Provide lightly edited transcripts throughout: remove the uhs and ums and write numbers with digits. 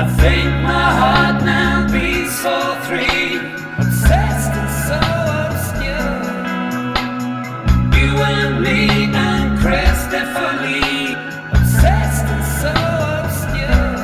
think my heart now beats for three. Obsessed and so obscure. You and me and Christopher Lee. Obsessed and so obscure.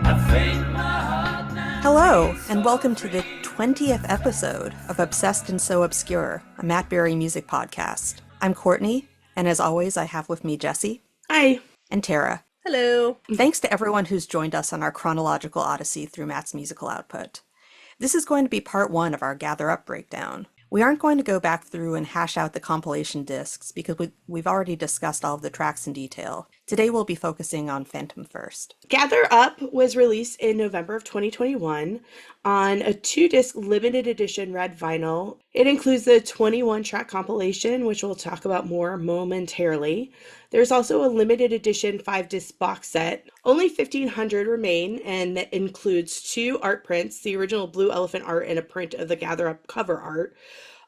I think my heart now. Hello, and welcome to the 20th episode of Obsessed and So Obscure, a Matt Berry music podcast. I'm Courtney, and as always, I have with me Jesse. Hi. And Tara. Hello. Thanks to everyone who's joined us on our chronological odyssey through Matt's musical output. This is going to be part one of our Gather Up breakdown. We aren't going to go back through and hash out the compilation discs because we've already discussed all of the tracks in detail. Today we'll be focusing on Phantom first. Gather Up was released in November of 2021 on a 2-disc limited edition red vinyl. It includes the 21-track compilation, which we'll talk about more momentarily. There's also a limited edition 5-disc box set. Only 1,500 remain, and that includes 2 art prints, the original Blue Elephant art and a print of the Gather Up cover art,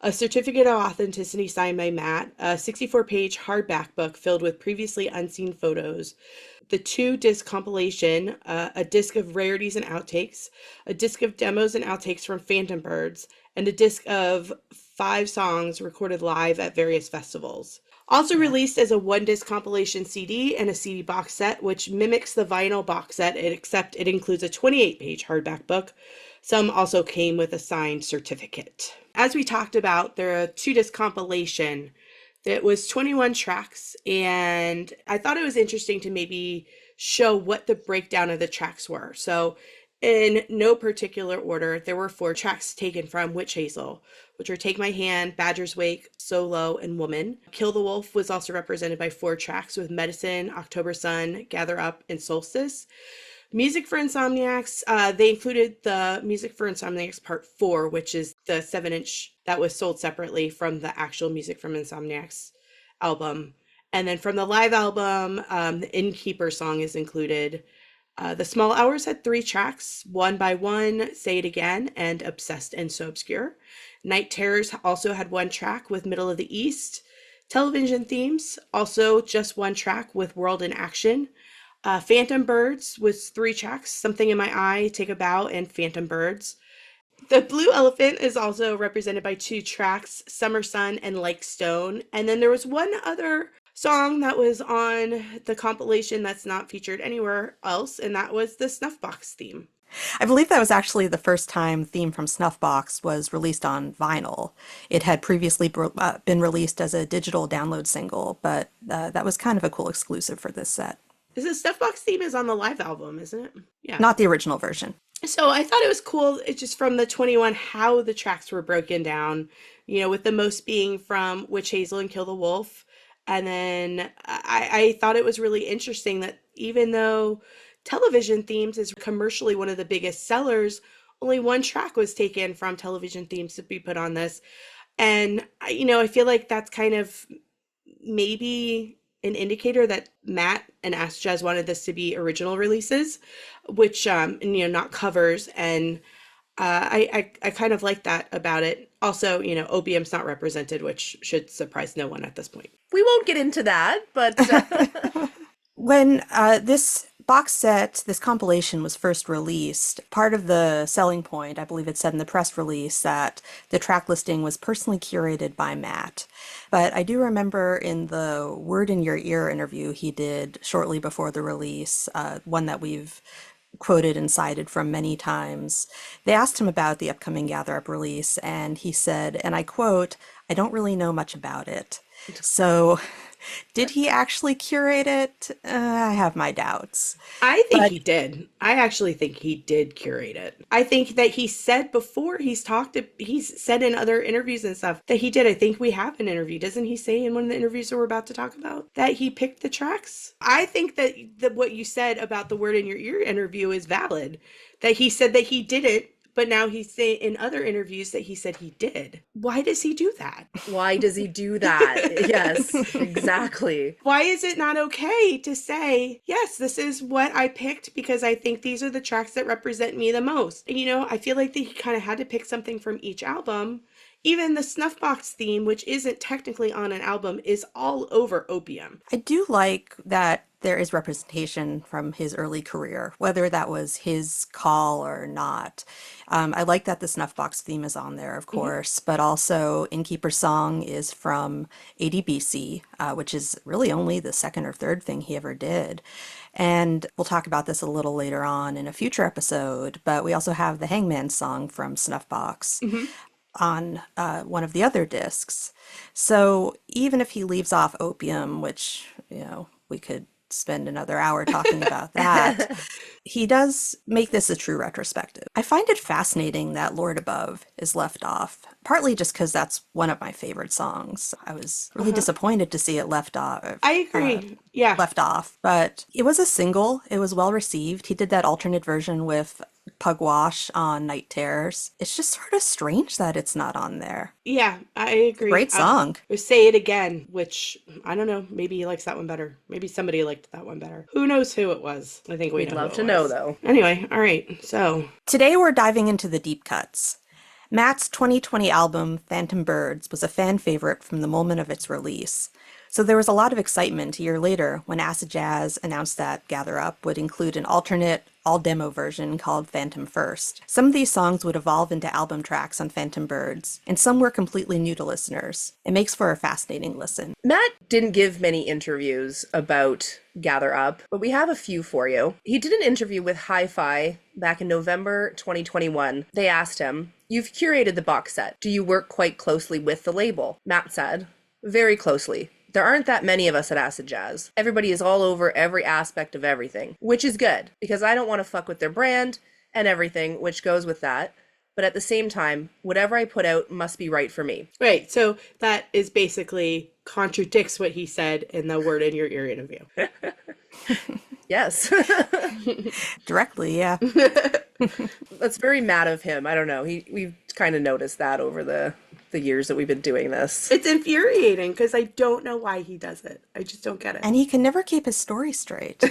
a certificate of authenticity signed by Matt, a 64-page hardback book filled with previously unseen photos, the 2-disc compilation, a disc of rarities and outtakes, a disc of demos and outtakes from Phantom Birds, and a disc of 5 songs recorded live at various festivals. Also released as a 1-disc compilation CD and a CD box set, which mimics the vinyl box set, except it includes a 28-page hardback book. Some also came with a signed certificate. As we talked about, there are a 2-disc compilation that was 21 tracks, and I thought it was interesting to maybe show what the breakdown of the tracks were. So in no particular order, there were 4 tracks taken from Witch Hazel, which are Take My Hand, Badger's Wake, Solo, and Woman. Kill the Wolf was also represented by 4 tracks with Medicine, October Sun, Gather Up, and Solstice. Music for Insomniacs, they included the Music for Insomniacs Part 4, which is the 7-inch that was sold separately from the actual Music from Insomniacs album. And then from the live album, the Innkeeper song is included. The Small Hours had 3 tracks, One by One, Say It Again, and Obsessed and So Obscure. Night Terrors also had 1 track with Middle of the East. Television Themes, also just 1 track with World in Action. Phantom Birds was 3 tracks, Something in My Eye, Take a Bow, and Phantom Birds. The Blue Elephant is also represented by 2 tracks, Summer Sun and Like Stone. And then there was 1 other song that was on the compilation that's not featured anywhere else, and that was the Snuffbox theme. I believe that was actually the first time Theme from Snuffbox was released on vinyl. It had previously been released as a digital download single, but that was kind of a cool exclusive for this set. The Snuffbox theme is on the live album, isn't it? Yeah. Not the original version. So I thought it was cool, it's just from the 21, how the tracks were broken down, you know, with the most being from Witch Hazel and Kill the Wolf. And then I thought it was really interesting that even though Television Themes is commercially one of the biggest sellers, only 1 track was taken from Television Themes to be put on this. And, you know, I feel like that's kind of maybe an indicator that Matt and Ask Jazz wanted this to be original releases, which, not covers. And I kind of like that about it. Also, Opium's not represented, which should surprise no one at this point. We won't get into that, but When this box set, this compilation was first released, part of the selling point, I believe it said in the press release, that the track listing was personally curated by Matt. But I do remember in the Word in Your Ear interview he did shortly before the release, one that we've quoted and cited from many times, they asked him about the upcoming Gather Up release, and he said, and I quote, "I don't really know much about it." So did he actually curate it? I have my doubts. I think he did. I actually think he did curate it. I think that he said before he's said in other interviews and stuff that he did. I think we have an interview. Doesn't he say in one of the interviews that we're about to talk about that he picked the tracks? I think that what you said about the Word in Your Ear interview is valid. That he said that he didn't, but now he's saying in other interviews that he said he did. Why does he do that? why does he do that? Yes, exactly. Why is it not okay to say, yes, this is what I picked because I think these are the tracks that represent me the most? I feel like that he kind of had to pick something from each album. Even the Snuffbox theme, which isn't technically on an album, is all over Opium. I do like that there is representation from his early career, whether that was his call or not. I like that the Snuffbox theme is on there, of course, but also Innkeeper's Song is from ADBC, which is really only the second or third thing he ever did. And we'll talk about this a little later on in a future episode, but we also have the Hangman Song from Snuffbox on one of the other discs. So even if he leaves off Opium, which, we could spend another hour talking about that, he does make this a true retrospective. I find it fascinating that Lord Above is left off, partly just because that's one of my favorite songs. I was really disappointed to see it left off. I agree. Yeah. Left off, but it was a single. It was well received. He did that alternate version with Pugwash on Night Terrors. It's just sort of strange that it's not on there. Yeah, I agree. Great song. Say It Again, which I don't know. Maybe he likes that one better. Maybe somebody liked that one better. Who knows who it was? I think we'd love to know, though. Anyway, all right. So today we're diving into the deep cuts. Matt's 2020 album, Phantom Birds, was a fan favorite from the moment of its release. So there was a lot of excitement a year later when Acid Jazz announced that Gather Up would include an alternate, all-demo version called Phantom First. Some of these songs would evolve into album tracks on Phantom Birds, and some were completely new to listeners. It makes for a fascinating listen. Matt didn't give many interviews about Gather Up, but we have a few for you. He did an interview with Hi-Fi back in November 2021. They asked him, "You've curated the box set. Do you work quite closely with the label?" Matt said, "Very closely. There aren't that many of us at Acid Jazz. Everybody is all over every aspect of everything, which is good, because I don't want to fuck with their brand and everything, which goes with that. But at the same time, whatever I put out must be right for me." right. So that is basically contradicts what he said in the Word in Your Ear interview. Yes. Directly, yeah. That's very Matt of him. I don't know. We've kind of noticed that over the years that we've been doing this. It's infuriating because I don't know why he does it. I just don't get it. And he can never keep his story straight.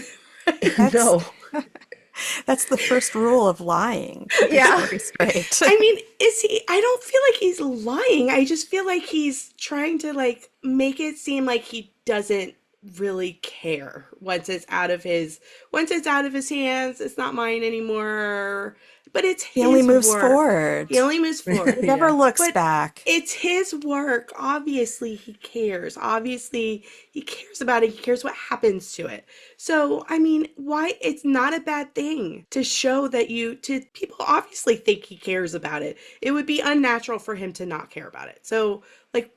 No. That's the first rule of lying. Keep your Yeah. story straight. I mean, is he? I don't feel like he's lying. I just feel like he's trying to make it seem like he doesn't really care once it's out of his hands. It's not mine anymore. But it's his He only moves work. forward. He only moves forward. He never looks But back. it's his work. Obviously, he cares. Obviously, he cares about it. He cares what happens to it. So, I mean, why? It's not a bad thing to show that people obviously think he cares about it. It would be unnatural for him to not care about it. So,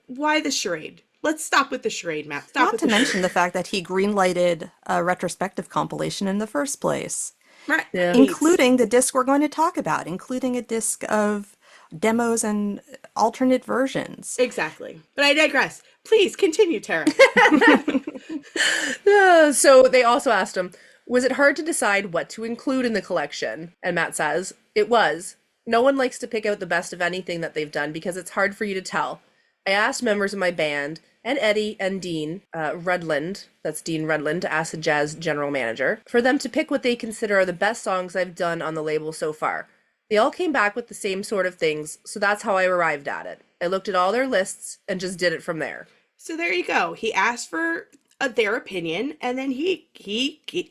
why the charade? Let's stop with the charade, Matt. Stop Not with to the mention the fact that he greenlighted a retrospective compilation in the first place, charade. Right. Yeah. including the disc we're going to talk about, including a disc of demos and alternate versions. Exactly. But I digress. Please continue, Tara. So they also asked him, "Was it hard to decide what to include in the collection?" And Matt says, "It was. No one likes to pick out the best of anything that they've done because it's hard for you to tell. I asked members of my band, and Eddie and Dean Rudland, that's Dean Rudland, Acid Jazz general manager, for them to pick what they consider are the best songs I've done on the label so far. They all came back with the same sort of things, so that's how I arrived at it. I looked at all their lists and just did it from there." So there you go. He asked for their opinion, and then he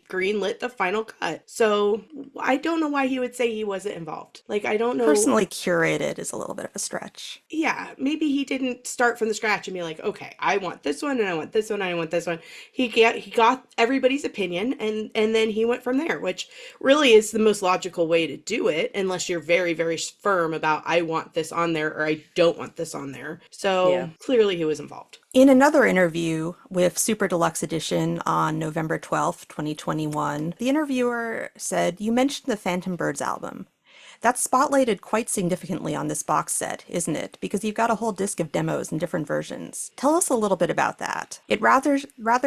greenlit the final cut. So I don't know why he would say he wasn't involved. I don't know. Personally curated is a little bit of a stretch. Yeah, maybe he didn't start from the scratch and be like, okay, I want this one, and I want this one, and I want this one. He got everybody's opinion, and then he went from there, which really is the most logical way to do it, unless you're very, very firm about I want this on there or I don't want this on there. So Yeah. Clearly he was involved. In another interview with Super Deluxe Edition on November 12th, 2021, the interviewer said, "You mentioned the Phantom Birds album. That's spotlighted quite significantly on this box set, isn't it? Because you've got a whole disc of demos in different versions. Tell us a little bit about that. It rather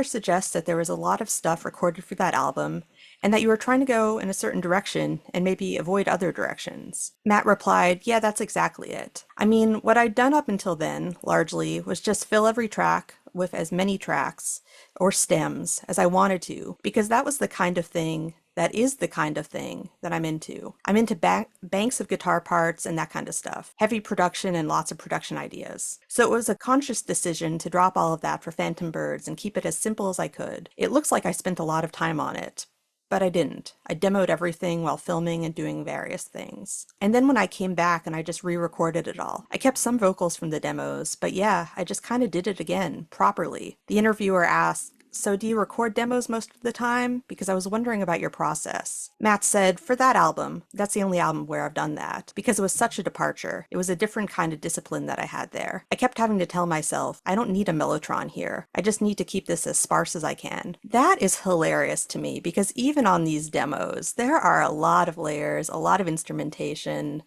suggests that there was a lot of stuff recorded for that album, and that you were trying to go in a certain direction and maybe avoid other directions." Matt replied, "Yeah, that's exactly it. I mean, what I'd done up until then, largely, was just fill every track with as many tracks or stems as I wanted to, because that was the kind of thing that is the kind of thing that I'm into. I'm into banks of guitar parts and that kind of stuff, heavy production and lots of production ideas. So it was a conscious decision to drop all of that for Phantom Birds and keep it as simple as I could. It looks like I spent a lot of time on it, but I didn't. I demoed everything while filming and doing various things. And then when I came back and I just re-recorded it all. I kept some vocals from the demos, but yeah, I just kind of did it again, properly. The interviewer asked, "So do you record demos most of the time? Because I was wondering about your process." Matt said, "For that album, that's the only album where I've done that, because it was such a departure. It was a different kind of discipline that I had there. I kept having to tell myself, I don't need a mellotron here. I just need to keep this as sparse as I can." That is hilarious to me, because even on these demos, there are a lot of layers, a lot of instrumentation.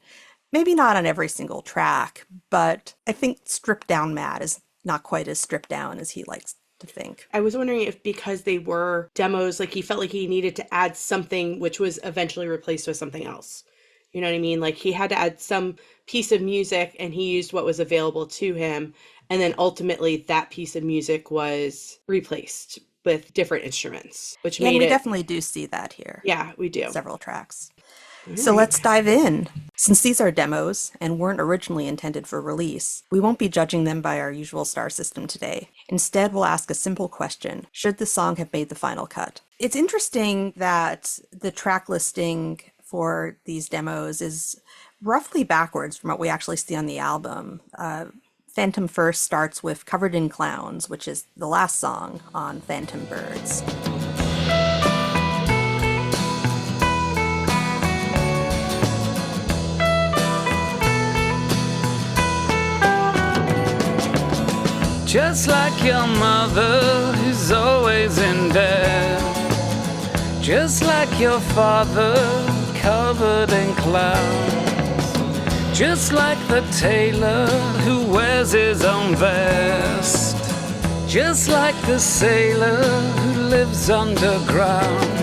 Maybe not on every single track, but I think stripped down Matt is not quite as stripped down as he likes to think. I was wondering if because they were demos, like he felt like he needed to add something which was eventually replaced with something else. You know what I mean? Like he had to add some piece of music and he used what was available to him. And then ultimately that piece of music was replaced with different instruments, which Yeah, and made we it. definitely do see that here. Yeah, we do. Several tracks. All So right. let's dive in. Since these are demos and weren't originally intended for release, we won't be judging them by our usual star system today. Instead, we'll ask a simple question: should the song have made the final cut? It's interesting that the track listing for these demos is roughly backwards from what we actually see on the album. Phantom First starts with Covered in Clowns, which is the last song on Phantom Birds. Just like your mother who's always in bed, just like your father covered in clowns, just like the tailor who wears his own vest, just like the sailor who lives underground.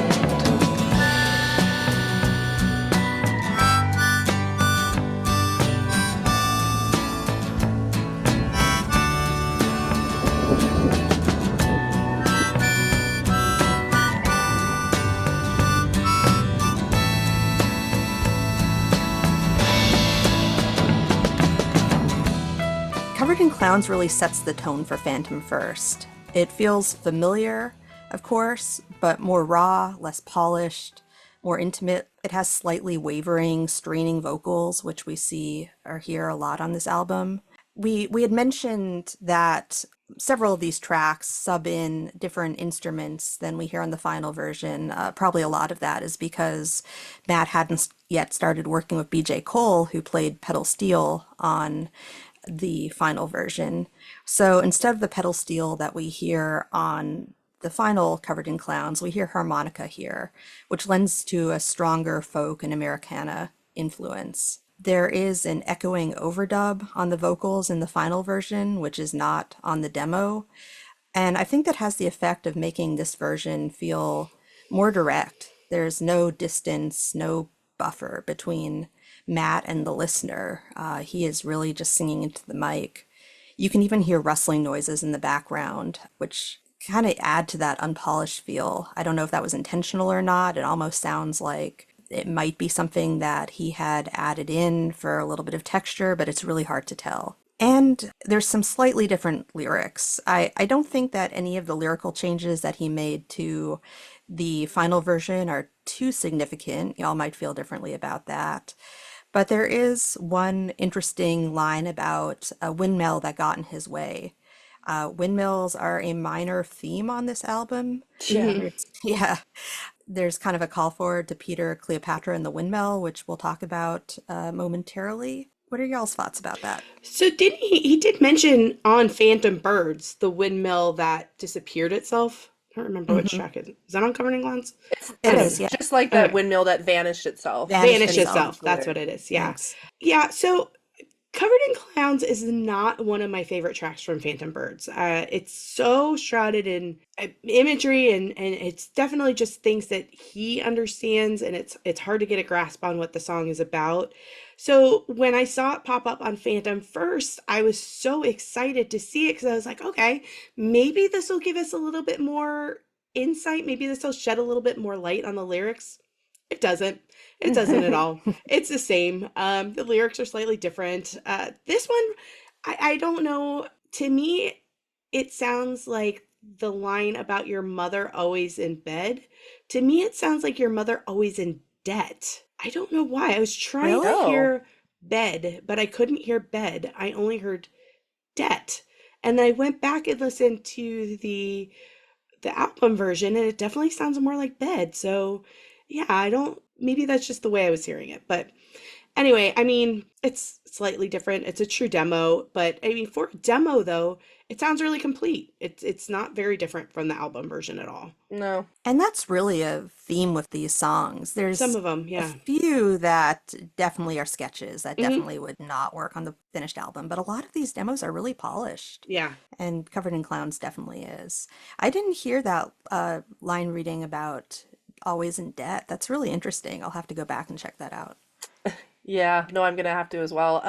Covered in Clowns really sets the tone for Phantom First. It feels familiar, of course, but more raw, less polished, more intimate. It has slightly wavering, straining vocals, which we see or hear a lot on this album. We had mentioned that several of these tracks sub in different instruments than we hear on the final version. Probably a lot of that is because Matt hadn't yet started working with BJ Cole, who played pedal steel on the final version. So instead of the pedal steel that we hear on the final Covered in Clowns, we hear harmonica here, which lends to a stronger folk and Americana influence. There is an echoing overdub on the vocals in the final version, which is not on the demo. And I think that has the effect of making this version feel more direct. There's no distance, no buffer between Matt and the listener. He is really just singing into the mic. You can even hear rustling noises in the background, which kind of add to that unpolished feel. I don't know if that was intentional or not. It almost sounds like it might be something that he had added in for a little bit of texture, but it's really hard to tell. And there's some slightly different lyrics. I don't think that any of the lyrical changes that he made to the final version are too significant. Y'all might feel differently about that. But there is one interesting line about a windmill that got in his way. Windmills are a minor theme on this album. Yeah. Yeah, there's kind of a call forward to Peter, Cleopatra, and the windmill, which we'll talk about momentarily. What are y'all's thoughts about that? So didn't he did mention on Phantom Birds the windmill that disappeared itself? I don't remember which track it is. Is that on Covered in Clowns? It I don't is, know. yeah. Just like that Okay. windmill that vanished itself. Vanish itself. itself. That's what it is. Yeah. Thanks. Yeah. So Covered in Clowns is not one of my favorite tracks from Phantom Birds. It's so shrouded in imagery and it's definitely just things that he understands and it's hard to get a grasp on what the song is about. So when I saw it pop up on Phantom First, I was so excited to see it because I was like, okay, maybe this will give us a little bit more insight, maybe this will shed a little bit more light on the lyrics. It doesn't. It doesn't at all. It's the same. The lyrics are slightly different. This one, I don't know. To me, it sounds like the line about your mother always in bed. To me, it sounds like your mother always in debt. I don't know why. I was trying Really? to Oh, hear bed, but I couldn't hear bed. I only heard debt. And I went back and listened to the album version, and it definitely sounds more like bed. So yeah, I don't, maybe that's just the way I was hearing it. But anyway, I mean, it's slightly different. It's a true demo, but I mean, for a demo though, it sounds really complete. It's not very different from the album version at all. no. And that's really a theme with these songs. Some There's of them, a yeah. few that definitely are sketches that Hmm. definitely would not work on the finished album, but a lot of these demos are really polished, Yeah. and Covered in Clowns definitely is. I didn't hear that line reading about Always in Debt. That's really interesting. I'll have to go back and check that out. Yeah, no, I'm gonna have to as well.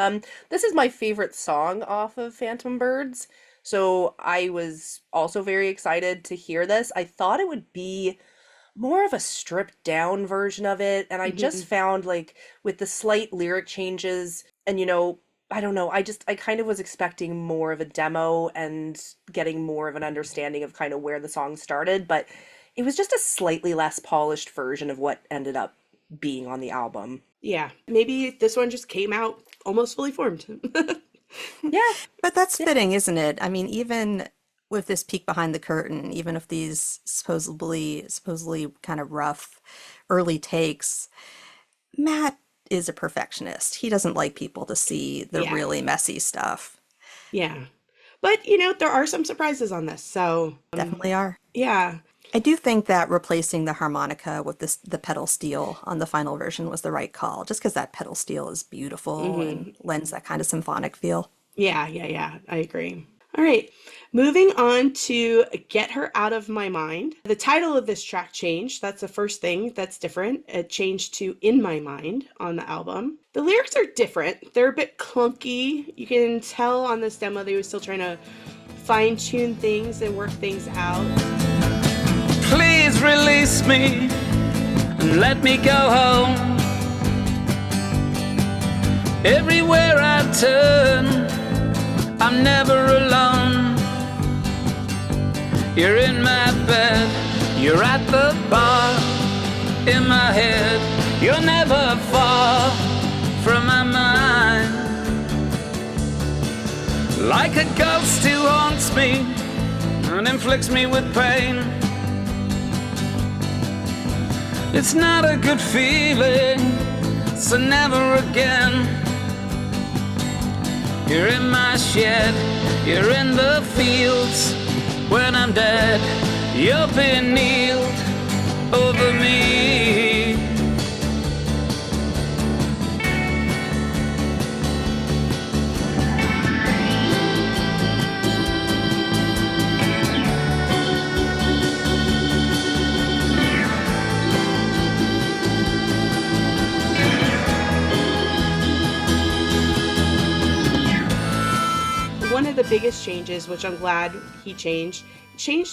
This is my favorite song off of Phantom Birds, so I was also very excited to hear this. I thought it would be more of a stripped down version of it, and I just Hmm. found like with the slight lyric changes, and I don't know, I kind of was expecting more of a demo and getting more of an understanding of kind of where the song started, but it was just a slightly less polished version of what ended up being on the album. Yeah. Maybe this one just came out almost fully formed. Yeah. But that's Yeah. fitting, isn't it? I mean, even with this peek behind the curtain, even if these supposedly kind of rough early takes, Matt is a perfectionist. He doesn't like people to see the Yeah. really messy stuff. Yeah. But, there are some surprises on this. So, Definitely are. yeah. I do think that replacing the harmonica with the pedal steel on the final version was the right call, just because that pedal steel is beautiful and Hmm. lends that kind of symphonic feel. Yeah, yeah, yeah. I agree. All right. Moving on to Get Her Out of My Mind. The title of this track changed. That's the first thing that's different. It changed to In My Mind on the album. The lyrics are different. They're a bit clunky. You can tell on this demo they were still trying to fine tune things and work things out. Please release me and let me go home. Everywhere I turn, I'm never alone. You're in my bed, you're at the bar, in my head. You're never far from my mind. Like a ghost who haunts me and inflicts me with pain. It's not a good feeling, so never again. You're in my shed, you're in the fields. When I'm dead, you'll be kneeled over me. One of the biggest changes, which I'm glad he changed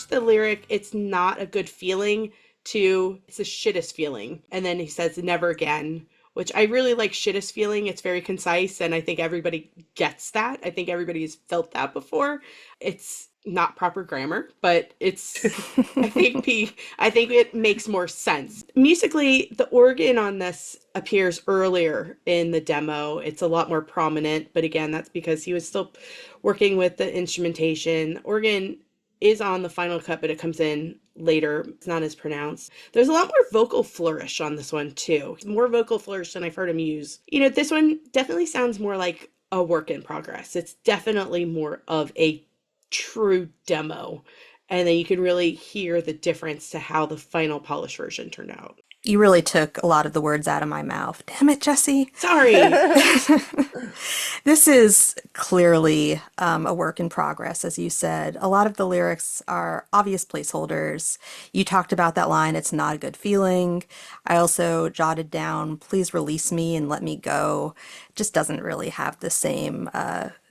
the lyric, it's not a good feeling, to it's the shittest feeling. And then he says never again, which I really like. Shittest feeling. It's very concise, and I think everybody gets that. I think everybody's felt that before. It's not proper grammar, but I think it makes more sense. Musically, the organ on this appears earlier in the demo. It's a lot more prominent, but again, that's because he was still working with the instrumentation. Organ is on the final cut, but it comes in later. It's not as pronounced. There's a lot more vocal flourish on this one too. More vocal flourish than I've heard him use. This one definitely sounds more like a work in progress. It's definitely more of a true demo. And then you can really hear the difference to how the final polished version turned out. You really took a lot of the words out of my mouth. Damn it, Jesse. Sorry. This is clearly a work in progress, as you said. A lot of the lyrics are obvious placeholders. You talked about that line, it's not a good feeling. I also jotted down, please release me and let me go. Just doesn't really have the same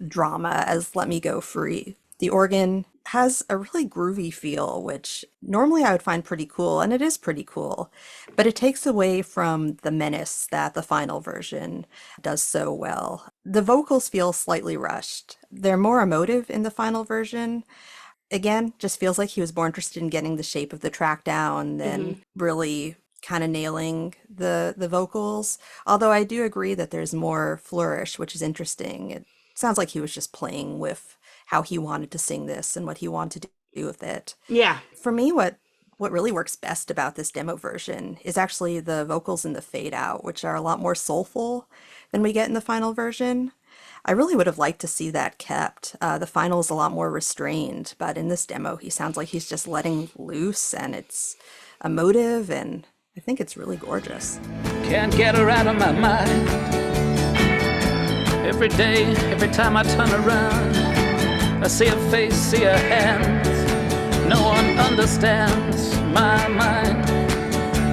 drama as Let Me Go Free. The organ has a really groovy feel, which normally I would find pretty cool, and it is pretty cool, but it takes away from the menace that the final version does so well. The vocals feel slightly rushed. They're more emotive in the final version. Again, just feels like he was more interested in getting the shape of the track down than Hmm. really kind of nailing the vocals. Although I do agree that there's more flourish, which is interesting. It sounds like he was just playing with how he wanted to sing this and what he wanted to do with it. Yeah. For me, what really works best about this demo version is actually the vocals in the fade out, which are a lot more soulful than we get in the final version. I really would have liked to see that kept. The final is a lot more restrained, but in this demo, he sounds like he's just letting loose, and it's emotive, and I think it's really gorgeous. Can't get her out of my mind. Every day, every time I turn around, I see her face, see her hands. No one understands my mind.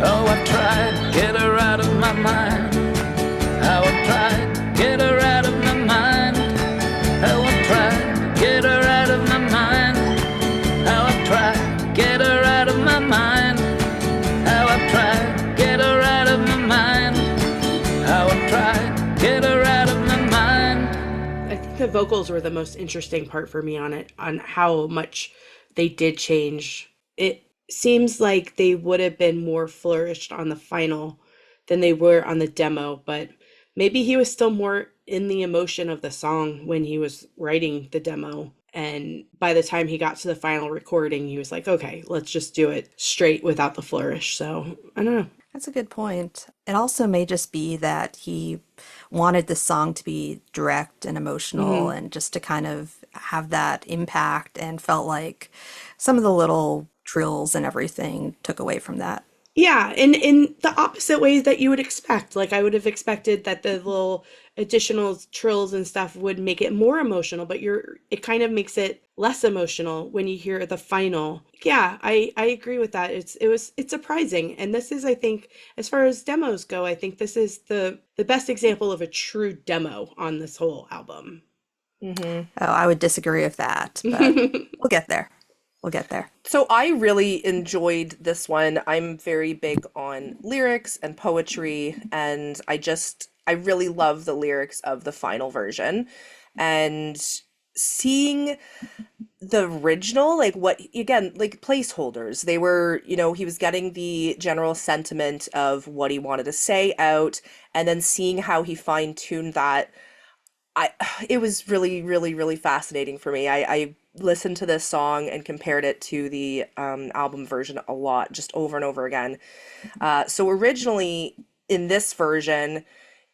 Oh, I've tried to get her out of my mind. How I've tried to get her out of my mind. How I've tried to get her out of my mind. How I've tried to get her out of my mind. How I've tried to get her out of my mind. How I've tried to get her out of my mind. I think the vocals were the most interesting part for me on it, on how much they did change. It seems like they would have been more flourished on the final than they were on the demo, but maybe he was still more in the emotion of the song when he was writing the demo. And by the time he got to the final recording, he was like, okay, let's just do it straight without the flourish. So I don't know. That's a good point. It also may just be that he wanted the song to be direct and emotional Hmm. and just to kind of have that impact, and felt like some of the little trills and everything took away from that. Yeah, in the opposite ways that you would expect. Like I would have expected that the little additional trills and stuff would make it more emotional, but it kind of makes it less emotional when you hear the final. Yeah, I agree with that. It's surprising. And this is, I think, as far as demos go, I think this is the best example of a true demo on this whole album. Hmm. Oh, I would disagree with that, but we'll get there. We'll get there. So I really enjoyed this one. I'm very big on lyrics and poetry, and I really love the lyrics of the final version. And seeing the original, like what, again, like placeholders, they were, he was getting the general sentiment of what he wanted to say out, and then seeing how he fine-tuned that. I It was really, really, really fascinating for me. I listened to this song and compared it to the album version a lot, just over and over again. So originally in this version,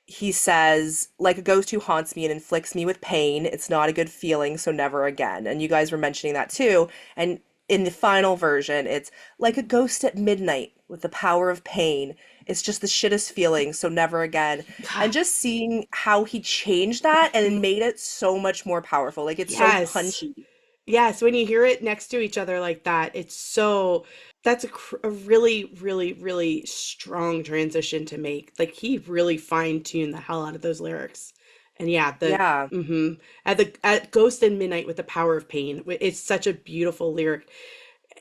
he says, like a ghost who haunts me and inflicts me with pain. It's not a good feeling, so never again. And you guys were mentioning that too. And in the final version, it's like a ghost at midnight with the power of pain. It's just the shittest feeling, so never again. And just seeing how he changed that and made it so much more powerful. Like it's so Yes. punchy. Yes, when you hear it next to each other like that, that's a really, really, really strong transition to make. Like he really fine-tuned the hell out of those lyrics. And yeah, Yeah. at Ghost in Midnight with the Power of Pain, it's such a beautiful lyric.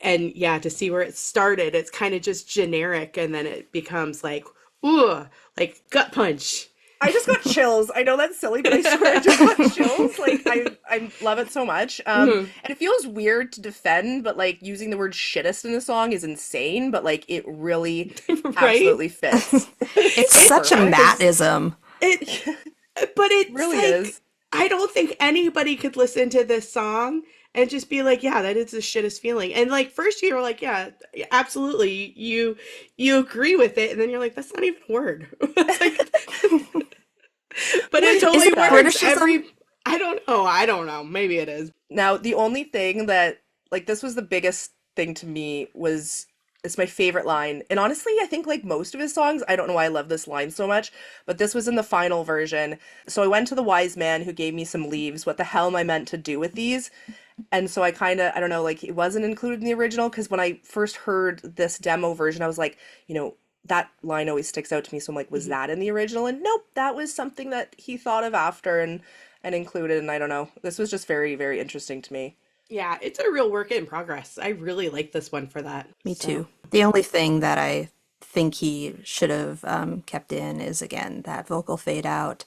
And yeah, to see where it started, it's kind of just generic, and then it becomes like, ooh, like gut punch. I just got chills. I know that's silly, but I swear I just got chills. Like I love it so much. Mhm. And it feels weird to defend, but like using the word shittest in the song is insane, but like it really Right? absolutely fits. It's So such a It's perfect. Mattism. it But It it's really like, is. I don't think anybody could listen to this song and just be like, yeah, that is the shittest feeling. And like first you're like, yeah, absolutely. You agree with it, and then you're like, that's not even a word. It's like, but it Wait, Is totally it yeah. works. criticism? I don't know. I don't know. Maybe it is. Now, the only thing that, like, this was the biggest thing to me was it's my favorite line. And honestly, I think, like, most of his songs, I don't know why I love this line so much, but this was in the final version. So I went to the wise man who gave me some leaves. What the hell am I meant to do with these? And so I kind of, I don't know, like, it wasn't included in the original because when I first heard this demo version, I was like, that line always sticks out to me. So I'm like, was Mhm. that in the original? And nope, that was something that he thought of after and included. And I don't know. This was just very, very interesting to me. Yeah, it's a real work in progress. I really like this one for that. Me So, too. The only thing that I think he should have kept in is again that vocal fade out.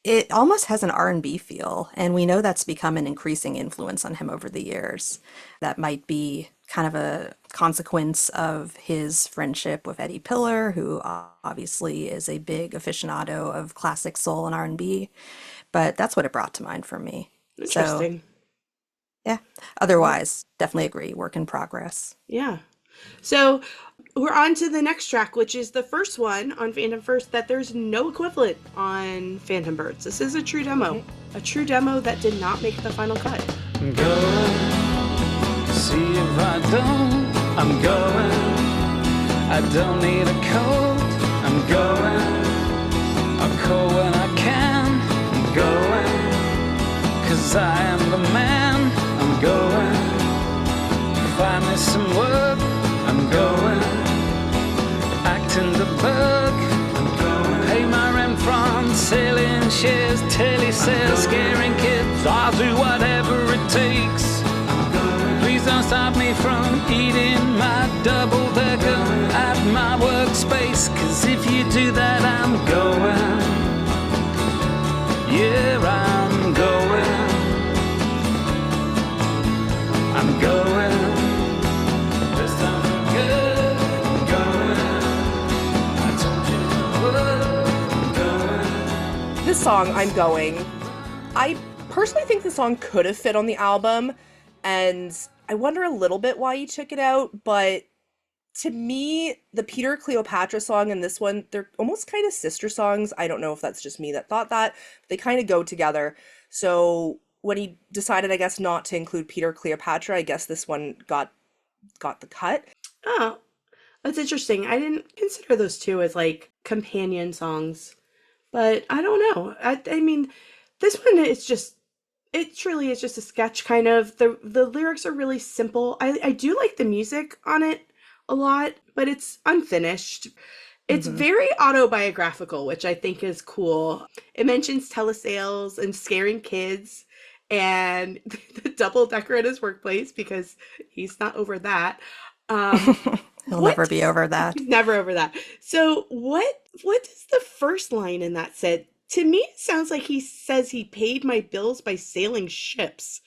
It almost has an R&B feel, and we know that's become an increasing influence on him over the years. That might be kind of a consequence of his friendship with Eddie Pillar, who obviously is a big aficionado of classic soul and R&B, but that's what it brought to mind for me. So, interesting. yeah. Well, Otherwise, definitely agree, work in progress. yeah. So we're on to the next track, which is the first one on Phantom First that there's no equivalent on Phantom Birds. This is a true demo that did not make the final cut. Going, see if I don't. I'm going. I don't need a coat. I'm going. I'll call when I can. I'm going. 'Cause I am the man. I'm going. Find me some work. I'm going. Acting the bug. I'm going. Pay my rent from selling shares, telesales, scaring kids. I'll do whatever it takes. Please don't stop me from eating my double decker at my workspace. 'Cause if you do that, I'm going. Yeah, I'm going. I'm going. This time for good. I'm going. I told you I would. I'm going. This song, I'm Going, I personally think the song could have fit on the album, and I wonder a little bit why he took it out, but to me, the Peter Cleopatra song and this one, they're almost kind of sister songs. I don't know if that's just me that thought that, but they kind of go together. So when he decided, I guess, not to include Peter Cleopatra, I guess this one got the cut. Oh, that's interesting. I didn't consider those two as like companion songs, but I don't know. I mean, this one is just it truly is just a sketch kind of. The lyrics are really simple. I do like the music on it a lot, but it's unfinished. It's Hmm. very autobiographical, which I think is cool. It mentions telesales and scaring kids and the double decker at his workplace because he's not over that. Um, He'll what never be over that. He's never over that. So what does the first line in that said? To me, it sounds like he says he paid my bills by sailing ships.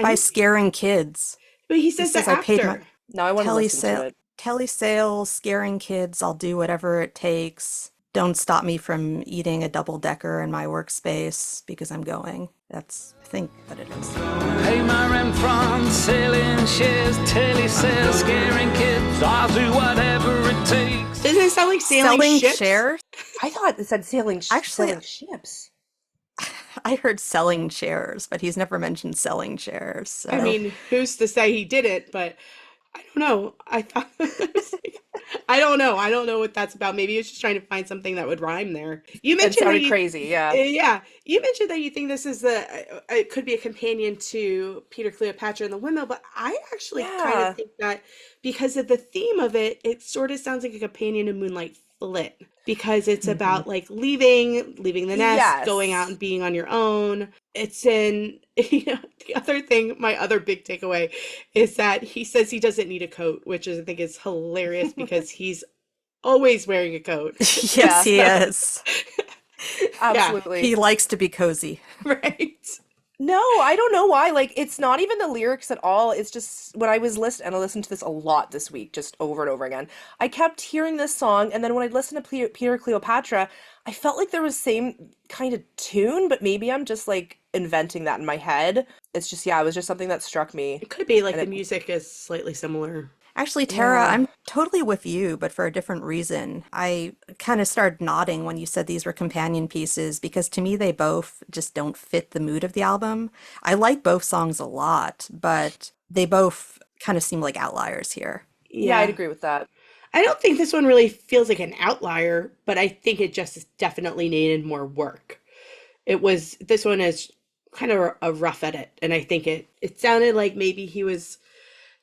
By And scaring kids. but he He says that says, I paid my after. Now I want to listen to it. telesales, scaring kids, I'll do whatever it takes. Don't stop me from eating a double decker in my workspace because I'm going. That's, I think, what it is. Pay my rent from selling shares, telesales, scaring kids. I'll do whatever it takes. Doesn't it sound like sailing Selling ships? shares? I thought it said Actually, sailing ships. I heard selling shares, but he's never mentioned selling shares. I So mean, who's to say he did it? But I don't know. I thought I don't know. I don't know what that's about. Maybe he was just trying to find something that would rhyme there. You It mentioned that sounded you, crazy, yeah. yeah, you mentioned that you think this is it could be a companion to Peter Cleopatra and the Windmill, but I actually kind of Yeah. think that because of the theme of it, it sort of sounds like a companion to Moonlight Flit because it's mhm. about like leaving the nest, going out Yes. and being on your own. It's in the other thing, my other big takeaway is that he says he doesn't need a coat, which is I think is hilarious because he's always wearing a coat. Yes, Yeah, he is. Yeah, He absolutely. likes to be cozy. right. No, I don't know why. Like, it's not even the lyrics at all. It's just when I was listening, and I listened to this a lot this week, just over and over again. I kept hearing this song, and then when I listened to Peter Cleopatra, I felt like there was same kind of tune, but maybe I'm just like inventing that in my head. It's just, yeah, it was just something that struck me, It could be like and the it, music is slightly similar. Actually, Tara, yeah. I'm totally with you, but for a different reason. I kind of started nodding when you said these were companion pieces because to me they both just don't fit the mood of the album. I like both songs a lot, but they both kind of seem like outliers here. Yeah, I'd Yeah. agree with that. I don't think this one really feels like an outlier, but I think it just definitely needed more work. This one is kind of a rough edit, and I think it sounded like maybe he was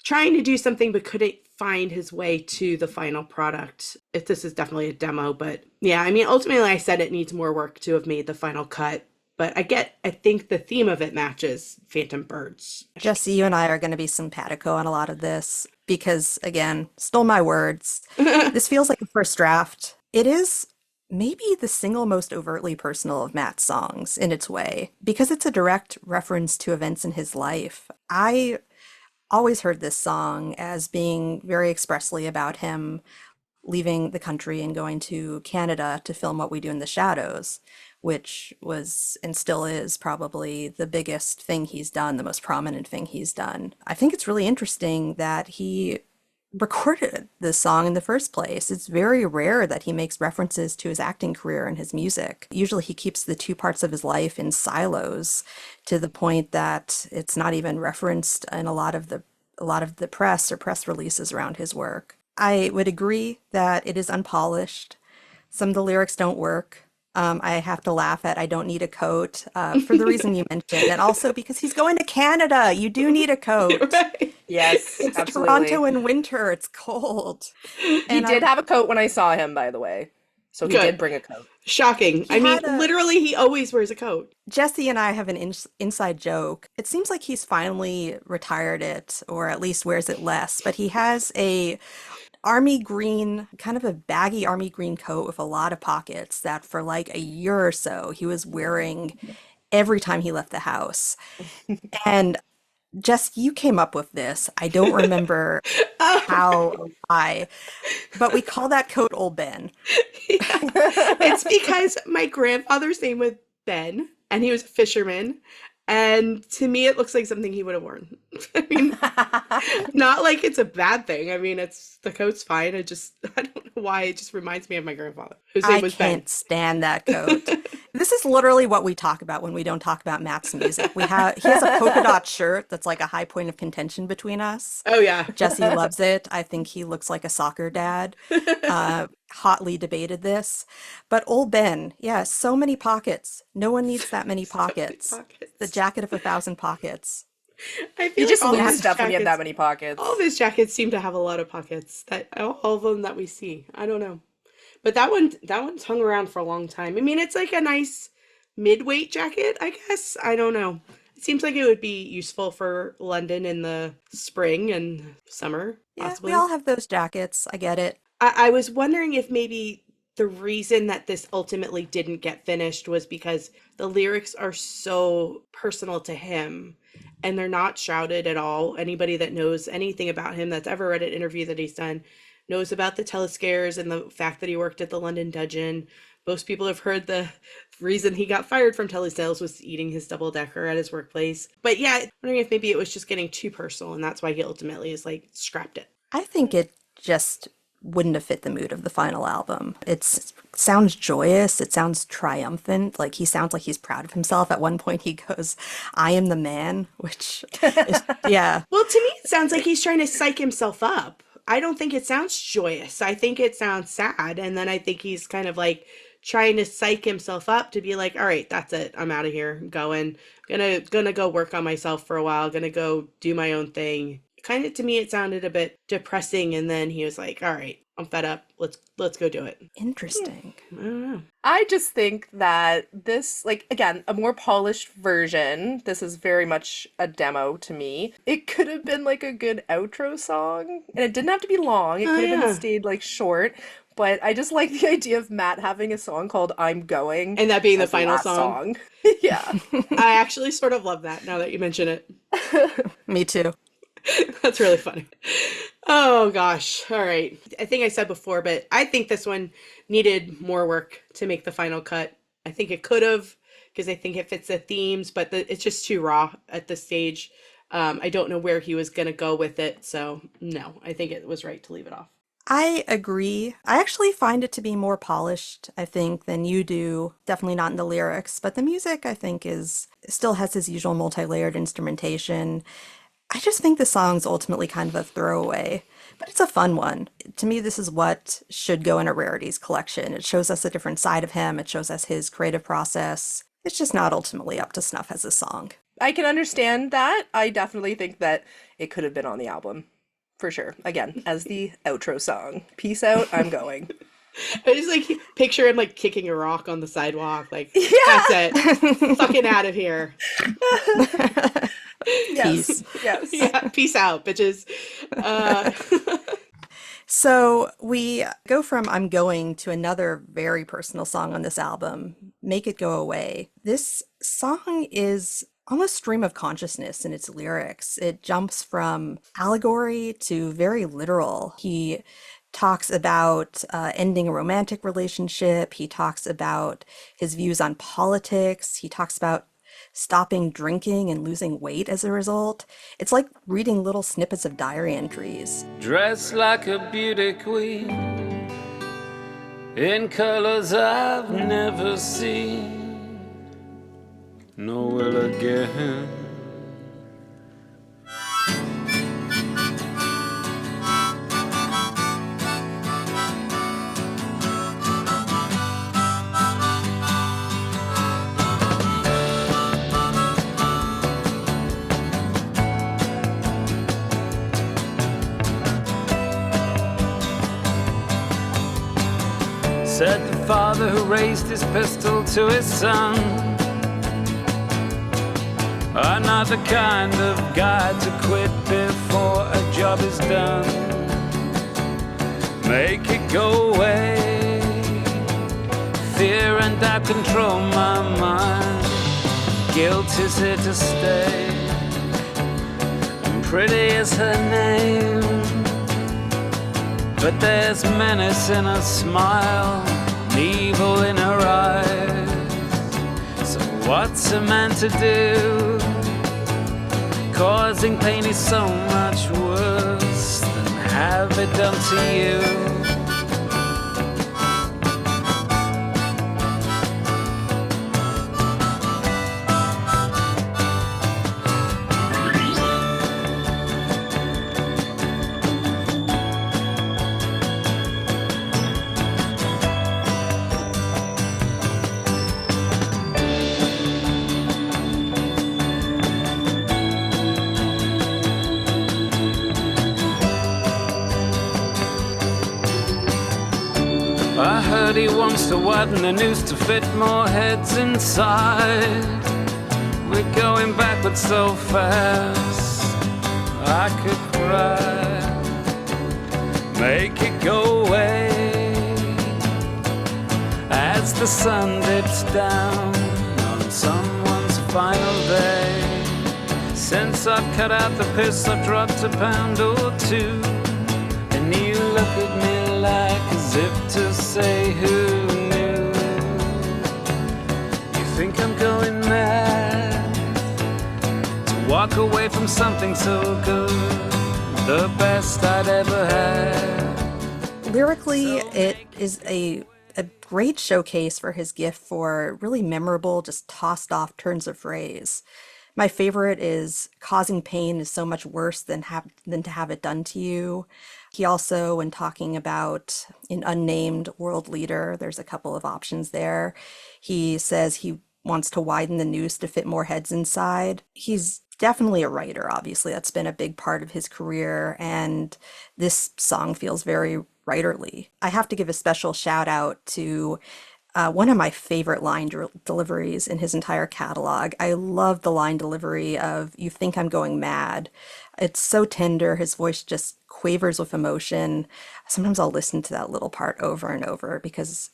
trying to do something but couldn't find his way to the final product. If this is definitely a demo, but yeah, I mean ultimately I said it needs more work to have made the final cut, But I think the theme of it matches Phantom Birds. Jesse, you and I are going to be simpatico on a lot of this because, again, stole my words. This feels like a first draft. It is maybe the single most overtly personal of Matt's songs in its way because it's a direct reference to events in his life. I always heard this song as being very expressly about him leaving the country and going to Canada to film What We Do in the Shadows, which was and still is probably the biggest thing he's done, the most prominent thing he's done. I think it's really interesting that he recorded this song in the first place. It's very rare that he makes references to his acting career and his music. Usually he keeps the two parts of his life in silos to the point that it's not even referenced in a lot of the press or press releases around his work. I would agree that it is unpolished. Some of the lyrics don't work. I have to laugh at I don't need a coat for the reason you mentioned, and also because he's going to Canada. You do need a coat. Right. Yes, It's absolutely. Toronto in winter. It's cold. He And did have a coat when I saw him, by the way. So he Good. did bring a coat. Shocking. he I mean, had a literally, he always wears a coat. Jesse and I have an inside joke. It seems like he's finally retired it, or at least wears it less, but he has a army green, kind of a baggy army green coat with a lot of pockets that for like a year or so he was wearing every time he left the house. And Jess, you came up with this. I don't remember Oh, how or why, but we call that coat Old Ben. yeah. It's because my grandfather's name was Ben, and he was a fisherman. And to me, it looks like something he would have worn. I mean, not like it's a bad thing. I mean, it's the coat's fine. I don't know why. It just reminds me of my grandfather, whose name I was Ben. can't stand that coat. This is literally what we talk about when we don't talk about Matt's music. He has a polka dot shirt that's like a high point of contention between us. Oh, yeah. Jesse loves it. I think he looks like a soccer dad. Hotly debated this. But old Ben, yeah, so many pockets. No one needs that many So many pockets. The pockets. jacket of 1,000 pockets. I You feel like just all of lose his stuff when you have that jackets, many all of pockets. his jackets seem to have a lot of pockets. That all of them that we see. I don't know. But that one's hung around for a long time. I mean, it's like a nice mid-weight jacket, I guess. I don't know. It seems like it would be useful for London in the spring and summer, Yeah, we possibly. all have those jackets. I get it. I was wondering if maybe the reason that this ultimately didn't get finished was because the lyrics are so personal to him and they're not shrouded at all. Anybody that knows anything about him that's ever read an interview that he's done knows about the telescares and the fact that he worked at the London Dungeon. Most people have heard the reason he got fired from telesales was eating his double decker at his workplace. But yeah, I'm wondering if maybe it was just getting too personal and that's why he ultimately is like scrapped it. I think it just wouldn't have fit the mood of the final album. It sounds joyous, it sounds triumphant, like he sounds like he's proud of himself. At one point he goes, "I am the man," which is, yeah. Well, to me, it sounds like he's trying to psych himself up. I don't think it sounds joyous. I think it sounds sad. And then I think he's kind of like trying to psych himself up to be like, all right, that's it. I'm out of here. I'm going. Gonna go work on myself for a while. Gonna go do my own thing. Kind of to me, it sounded a bit depressing. And then he was like, all right, I'm fed up. Let's go do it. Interesting. I don't know. I just think that this, like, again, a more polished version, this is very much a demo to me. It could have been like a good outro song, and it didn't have to be long. It Oh could have been yeah. stayed like short, but I just like the idea of Matt having a song called I'm Going And that being the as the final last song. song. Yeah. I actually sort of love that now that you mention it. Me too. That's really funny. Oh gosh. All right. I think I said before, but I think this one needed more work to make the final cut. I think it could have because I think it fits the themes, but it's just too raw at this stage. I don't know where he was going to go with it. So no, I think it was right to leave it off. I agree. I actually find it to be more polished, I think, than you do. Definitely not in the lyrics, but the music, I think, is still has his usual multi-layered instrumentation. I just think the song's ultimately kind of a throwaway, but it's a fun one. To me, this is what should go in a rarities collection. It shows us a different side of him. It shows us his creative process. It's just not ultimately up to snuff as a song. I can understand that. I definitely think that it could have been on the album. For sure. Again, as the outro song. Peace out, I'm going. I just like picture him like kicking a rock on the sidewalk. Like, Yeah. that's it. Fucking out of here. Yes. Peace. Yes. Yeah, peace out, bitches. Uh, So we go from I'm Going to another very personal song on this album, Make It Go Away. This song is almost stream of consciousness in its lyrics. It jumps from allegory to very literal. He talks about ending a romantic relationship. He talks about his views on politics. He talks about stopping drinking and losing weight as a result. It's like reading little snippets of diary entries. Dressed like a beauty queen in colors I've never seen, nor will again. Said the father who raised his pistol to his son, I'm not the kind of guy to quit before a job is done. Make it go away. Fear and doubt control my mind. Guilt is here to stay, and pretty is her name. But there's menace in her smile, and evil in her eyes. So what's a man to do? Causing pain is so much worse than have it done to you. I heard he wants to widen the noose to fit more heads inside. We're going backwards so fast, I could cry. Make it go away as the sun dips down on someone's final day. Since I've cut out the piss, I've dropped a pound or two, and you look at me like as if to say who knew. You think I'm going mad to walk away from something so good, the best I'd ever had. Lyrically, it is a great showcase for his gift for really memorable, just tossed off turns of phrase. My favorite is causing pain is so much worse than to have it done to you. He also, when talking about an unnamed world leader, there's a couple of options there. He says he wants to widen the noose to fit more heads inside. He's definitely a writer, obviously. That's been a big part of his career, and this song feels very writerly. I have to give a special shout out to one of my favorite deliveries in his entire catalog. I love the line delivery of "You think I'm going mad." It's so tender. His voice just quavers with emotion. Sometimes I'll listen to that little part over and over because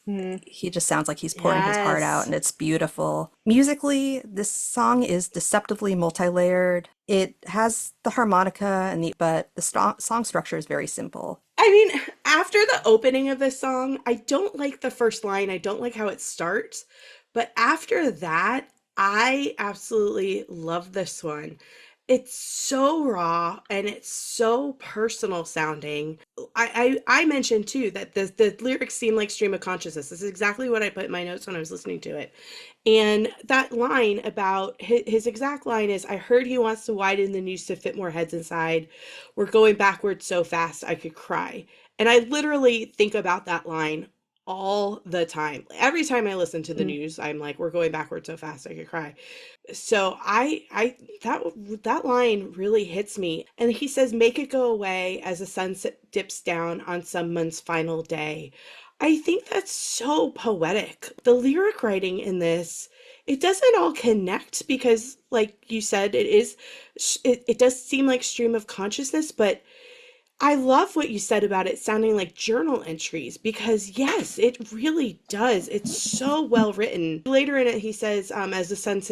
he just sounds like he's pouring his heart out, Yes. and it's beautiful. Musically, this song is deceptively multi-layered. It has the harmonica but the song structure is very simple. I mean, after the opening of this song, I don't like the first line. I don't like how it starts. But after that, I absolutely love this one. It's so raw and it's so personal sounding. I mentioned too that the lyrics seem like stream of consciousness. This is exactly what I put in my notes when I was listening to it. And that line about his exact line is, I heard he wants to widen the noose to fit more heads inside. We're going backwards so fast I could cry. And I literally think about that line all the time. Every time I listen to the news, I'm like, we're going backwards so fast I could cry. So I that line really hits me. And he says, make it go away as the sun dips down on someone's final day. I think that's so poetic. The lyric writing in this, it doesn't all connect because, like you said, it does seem like stream of consciousness, but I love what you said about it sounding like journal entries because, yes, it really does. It's so well written. Later in it, he says, as the sun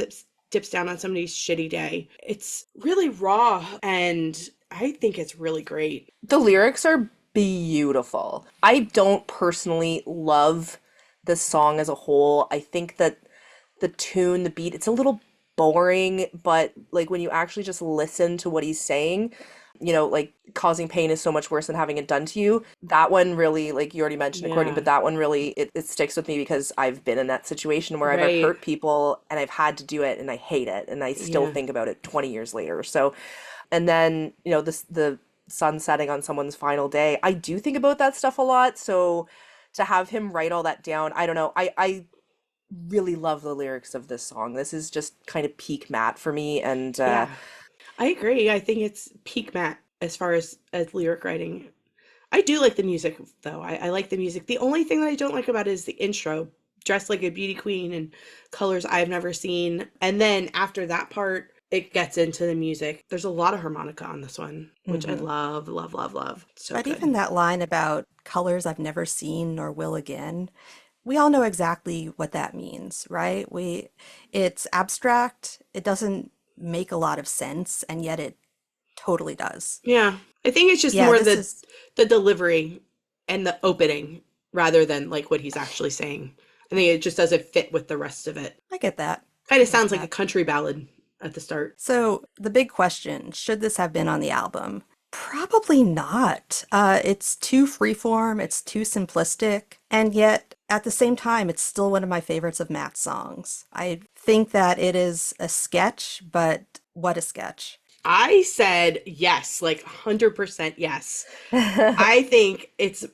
dips down on somebody's shitty day, it's really raw and I think it's really great. The lyrics are beautiful. I don't personally love the song as a whole. I think that the tune, the beat, it's a little boring, but like when you actually just listen to what he's saying, like causing pain is so much worse than having it done to you. That one really, like you already mentioned it, Courtney, Yeah. but that one really, it sticks with me because I've been in that situation where I've Right. hurt people and I've had to do it and I hate it and I still Yeah. think about it 20 years later. So, and then, the sun setting on someone's final day, I do think about that stuff a lot. So to have him write all that down, I don't know. I really love the lyrics of this song. This is just kind of peak Matt for me. And Yeah. I agree. I think it's peak Matt as far as lyric writing. I do like the music though. I like the music. The only thing that I don't like about it is the intro, dressed like a beauty queen and colors I've never seen. And then after that part, it gets into the music. There's a lot of harmonica on this one, which I mhm. love, love, love, love. So But even good. that line about colors I've never seen nor will again, we all know exactly what that means, right? It's abstract, it doesn't make a lot of sense, and yet it totally does. Yeah. I think it's just Yeah, more this is, the delivery and the opening rather than like what he's actually saying. I think it just doesn't fit with the rest of it. I get that. Kind I of get sounds like a that. country ballad at the start. So the big question, should this have been on the album? Probably not. It's too freeform, it's too simplistic, and yet at the same time, it's still one of my favorites of Matt's songs. I think that it is a sketch, but what a sketch. I said yes, like 100% yes. I think it's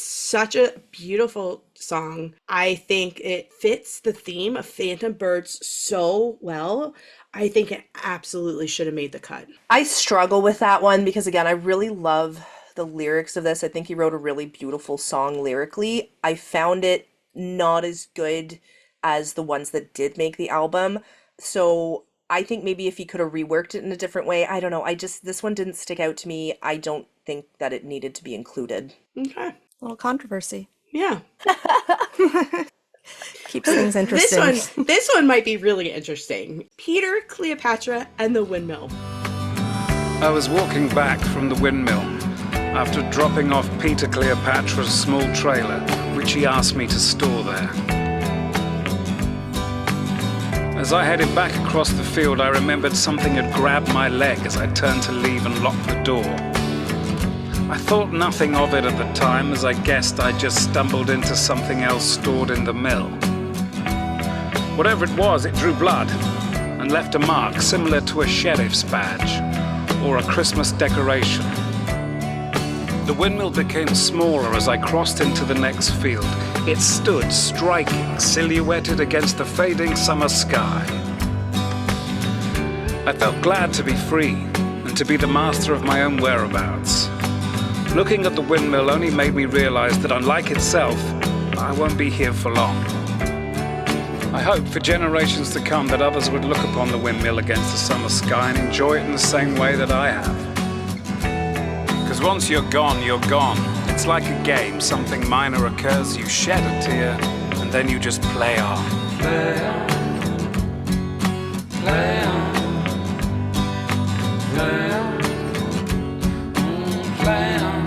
such a beautiful song. I think it fits the theme of Phantom Birds so well. I think it absolutely should have made the cut. I struggle with that one because, again, I really love the lyrics of this. I think he wrote a really beautiful song lyrically. I found it not as good as the ones that did make the album. So I think maybe if he could have reworked it in a different way, I don't know. This one didn't stick out to me. I don't think that it needed to be included. Okay. A little controversy. Yeah. Keeps things This interesting. this one might be really interesting. Peter, Cleopatra, and the windmill. I was walking back from the windmill after dropping off Peter Cleopatra's small trailer, which he asked me to store there. As I headed back across the field, I remembered something had grabbed my leg as I turned to leave and locked the door. I thought nothing of it at the time, as I guessed I'd just stumbled into something else stored in the mill. Whatever it was, it drew blood and left a mark similar to a sheriff's badge or a Christmas decoration. The windmill became smaller as I crossed into the next field. It stood striking, silhouetted against the fading summer sky. I felt glad to be free and to be the master of my own whereabouts. Looking at the windmill only made me realize that, unlike itself, I won't be here for long. I hope for generations to come that others would look upon the windmill against the summer sky and enjoy it in the same way that I have. Because once you're gone, you're gone. It's like a game. Something minor occurs, you shed a tear, and then you just play on. Play on, play on, play on, play on.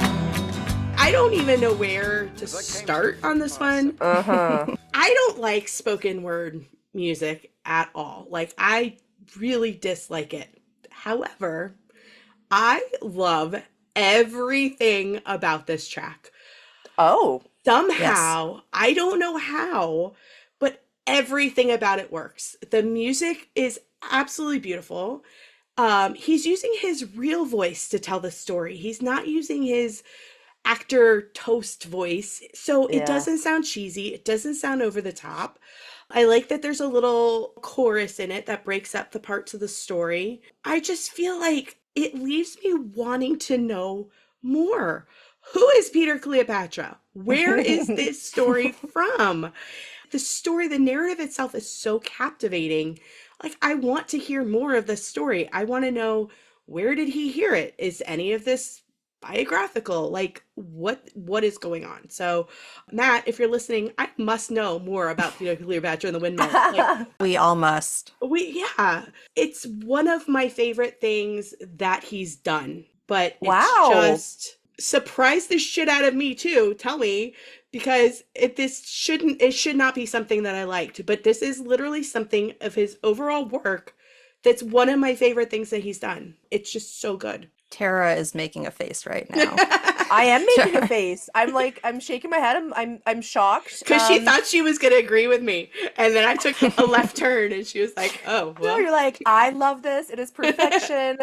I don't even know where to start on this one. Uh-huh. I don't like spoken word music at all. Like, I really dislike it. However, I love everything about this track. Oh, Somehow, I don't know how, but everything about it works. The music is absolutely beautiful. He's using his real voice to tell the story. He's not using his actor toast voice. So it yeah. doesn't sound cheesy. It doesn't sound over the top. I like that there's a little chorus in it that breaks up the parts of the story. I just feel like it leaves me wanting to know more. Who is Peter Cleopatra? Where is this story from? The story, the narrative itself is so captivating. Like, I want to hear more of this story. I want to know, where did he hear it? Is any of this biographical? Like, what is going on? So, Matt, if you're listening, I must know more about Peter Cleopatra and the windmill. Like, We all must. yeah, it's one of my favorite things that he's done, but it's Wow. just surprised the shit out of me too. Tell me, because it should not be something that I liked, but this is literally something of his overall work that's one of my favorite things that he's done. It's just so good. Tara is making a face right now. I am making a Sure. face. I'm shaking my head. I'm shocked. Because she thought she was going to agree with me. And then I took a left turn and she was like, oh, No, well. you're like, I love this. It is perfection.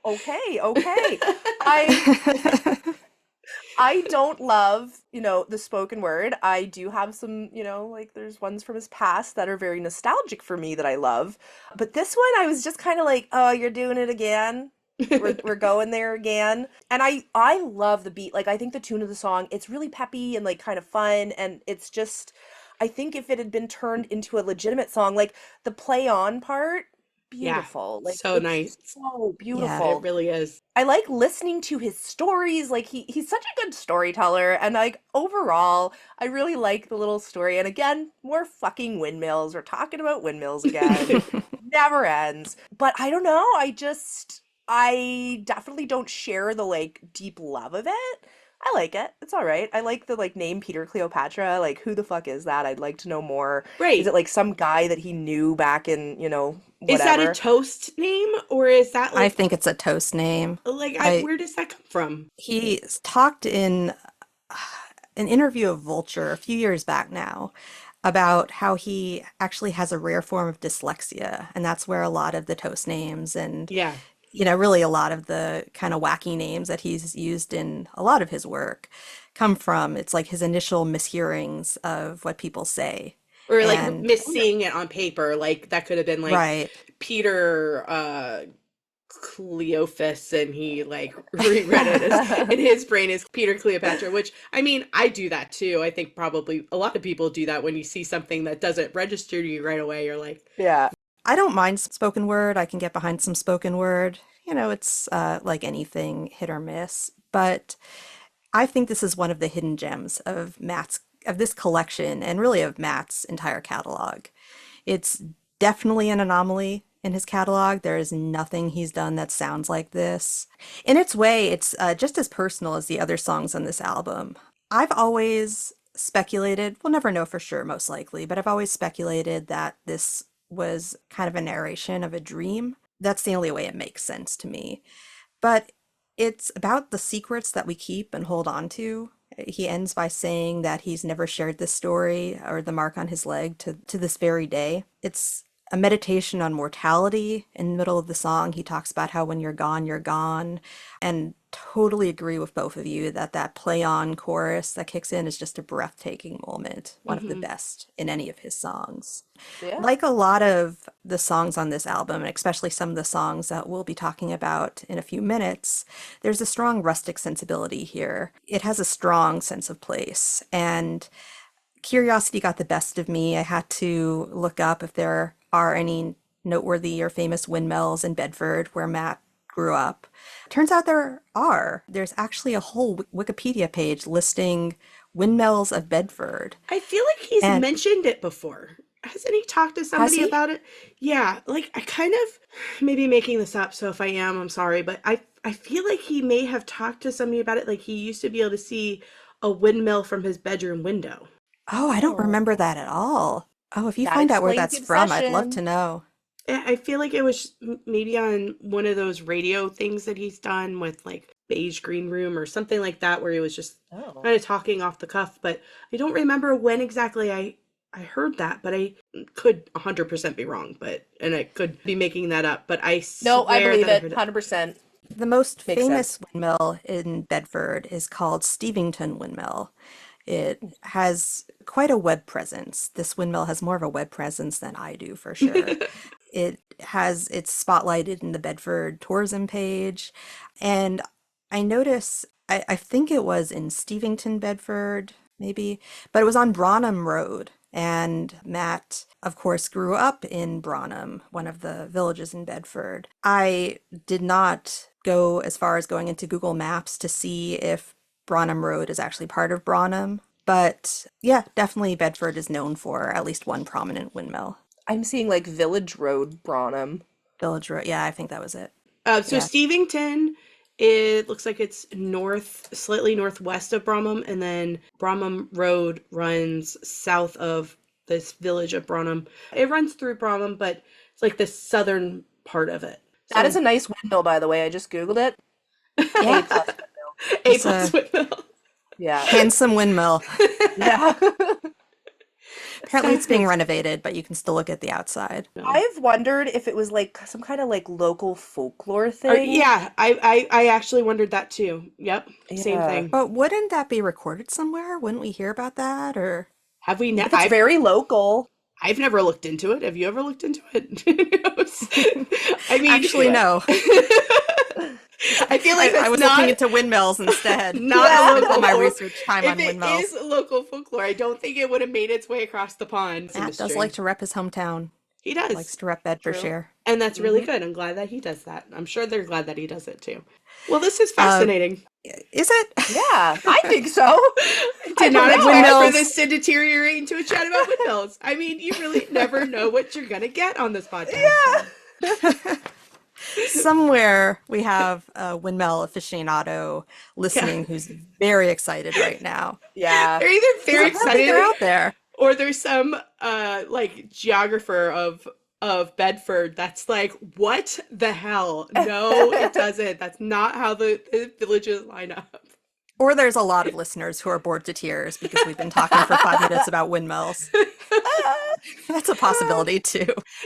Okay. I don't love, the spoken word. I do have some, like there's ones from his past that are very nostalgic for me that I love. But this one I was just kind of like, oh, you're doing it again. We're going there again. And I love the beat. Like I think the tune of the song, it's really peppy and like kind of fun, and it's just I think if it had been turned into a legitimate song, like the play on part, Yeah, beautiful. Like so it's nice. so It beautiful. really is. I like listening to his stories. Like he's such a good storyteller, and like overall, I really like the little story. And again, more fucking windmills. We're talking about windmills again. Never ends. But I don't know. I definitely don't share the like deep love of it. I like it. It's all right. I like the like name Peter Cleopatra. Like who the fuck is that? I'd like to know more. Is Right. it like some guy that he knew back in, Is that a whatever? toast name or is that I like think it's a toast name. I where does that come from? He talked in an interview of Vulture a few years back now about how he actually has a rare form of dyslexia, and that's where a lot of the toast names and Yeah. really a lot of the kind of wacky names that he's used in a lot of his work come from. It's like his initial mishearings of what people say. Or like And misseeing it on paper. Like that could have been like right. Peter Cleophas and he like reread it as in his brain is Peter Cleopatra, which I mean, I do that too. I think probably a lot of people do that when you see something that doesn't register to you right away. You're like, Yeah. I don't mind spoken word. I can get behind some spoken word. It's like anything, hit or miss. But I think this is one of the hidden gems of this collection and really of Matt's entire catalog. It's definitely an anomaly in his catalog. There is nothing he's done that sounds like this. In its way, it's just as personal as the other songs on this album. I've always speculated, we'll never know for sure, most likely, but I've always speculated that this was kind of a narration of a dream. That's the only way it makes sense to me. But it's about the secrets that we keep and hold on to. He ends by saying that he's never shared this story or the mark on his leg to this very day. It's a meditation on mortality. In the middle of the song, he talks about how when you're gone, you're gone. And totally agree with both of you that that play on chorus that kicks in is just a breathtaking moment, one of the mhm. best in any of his songs. Yeah. Like a lot of the songs on this album, and especially some of the songs that we'll be talking about in a few minutes, there's a strong rustic sensibility here. It has a strong sense of place, and curiosity got the best of me. I had to look up if there are any noteworthy or famous windmills in Bedford where Matt grew up. Turns out there are. There's actually a whole Wikipedia page listing windmills of Bedford. I feel like he's And mentioned it before. Hasn't he talked to has somebody he? about it? Yeah, like I kind of maybe making this up, so if I am, I'm sorry, but I feel like he may have talked to somebody about it. Like he used to be able to see a windmill from his bedroom window. Oh, I don't Oh, remember that at all. Oh, if you that find out where explains the that's from, I'd love to obsession. know. I feel like it was maybe on one of those radio things that he's done with like Beige Green Room or something like that, where he was just Oh. kind of talking off the cuff. But I don't remember when exactly I heard that, but I could 100% be wrong, but and I could be making that up, but I No, I swear believe that I it. heard it. 100% The most makes famous sense. windmill in Bedford is called Stevington Windmill. It has quite a web presence. This windmill has more of a web presence than I do, for sure. It's spotlighted in the Bedford tourism page. And I notice I think it was in Stevington, Bedford, maybe, but it was on Bronham Road. And Matt, of course, grew up in Bronham, one of the villages in Bedford. I did not go as far as going into Google Maps to see if Bronham Road is actually part of Bronham. But yeah, definitely Bedford is known for at least one prominent windmill. I'm seeing like Village Road, Bronham. Village Road, yeah, I think that was it. So Yeah. Stevington, it looks like it's slightly northwest of Bromham, and then Bromham Road runs south of this village of Bronham. It runs through Bromham, but it's like the southern part of it. That is So a nice windmill, by the way. I just Googled it. Yeah, A plus. A it's plus a windmill. Yeah. handsome windmill. Yeah. Apparently it's being renovated, but you can still look at the outside. I've wondered if it was like some kind of like local folklore Or, thing. yeah, I actually wondered that too. Yep, same Yeah. thing. But wouldn't that be recorded somewhere? Wouldn't we hear about that? Or Have we? If it's very local. I've never looked into it. Have you ever looked into it? Who knows? I mean, actually, no. I feel like I that's was not looking into windmills instead. not Yeah. a local all my folk- research time If on it windmills. is local folklore, I don't think it would have made its way across the pond. Matt does like to rep his hometown. He does. Likes to rep True. Bedfordshire. And that's really good. I'm glad that he does that. I'm sure they're glad that he does it too. Well, this is Uh, fascinating. Is it? Yeah, I think so. Did not know. expect for Windmills. this to deteriorate into a chat about windmills. I mean, you really never know what you're gonna get on this podcast. Yeah. Somewhere we have a windmill aficionado listening who's very excited right now. Yeah. They're either very I think excited they're out there. or there's some like geographer of Bedford that's like, what the hell? No, it doesn't. That's not how the villages line up. Or there's a lot of listeners who are bored to tears because we've been talking for 5 minutes about windmills. That's a possibility too.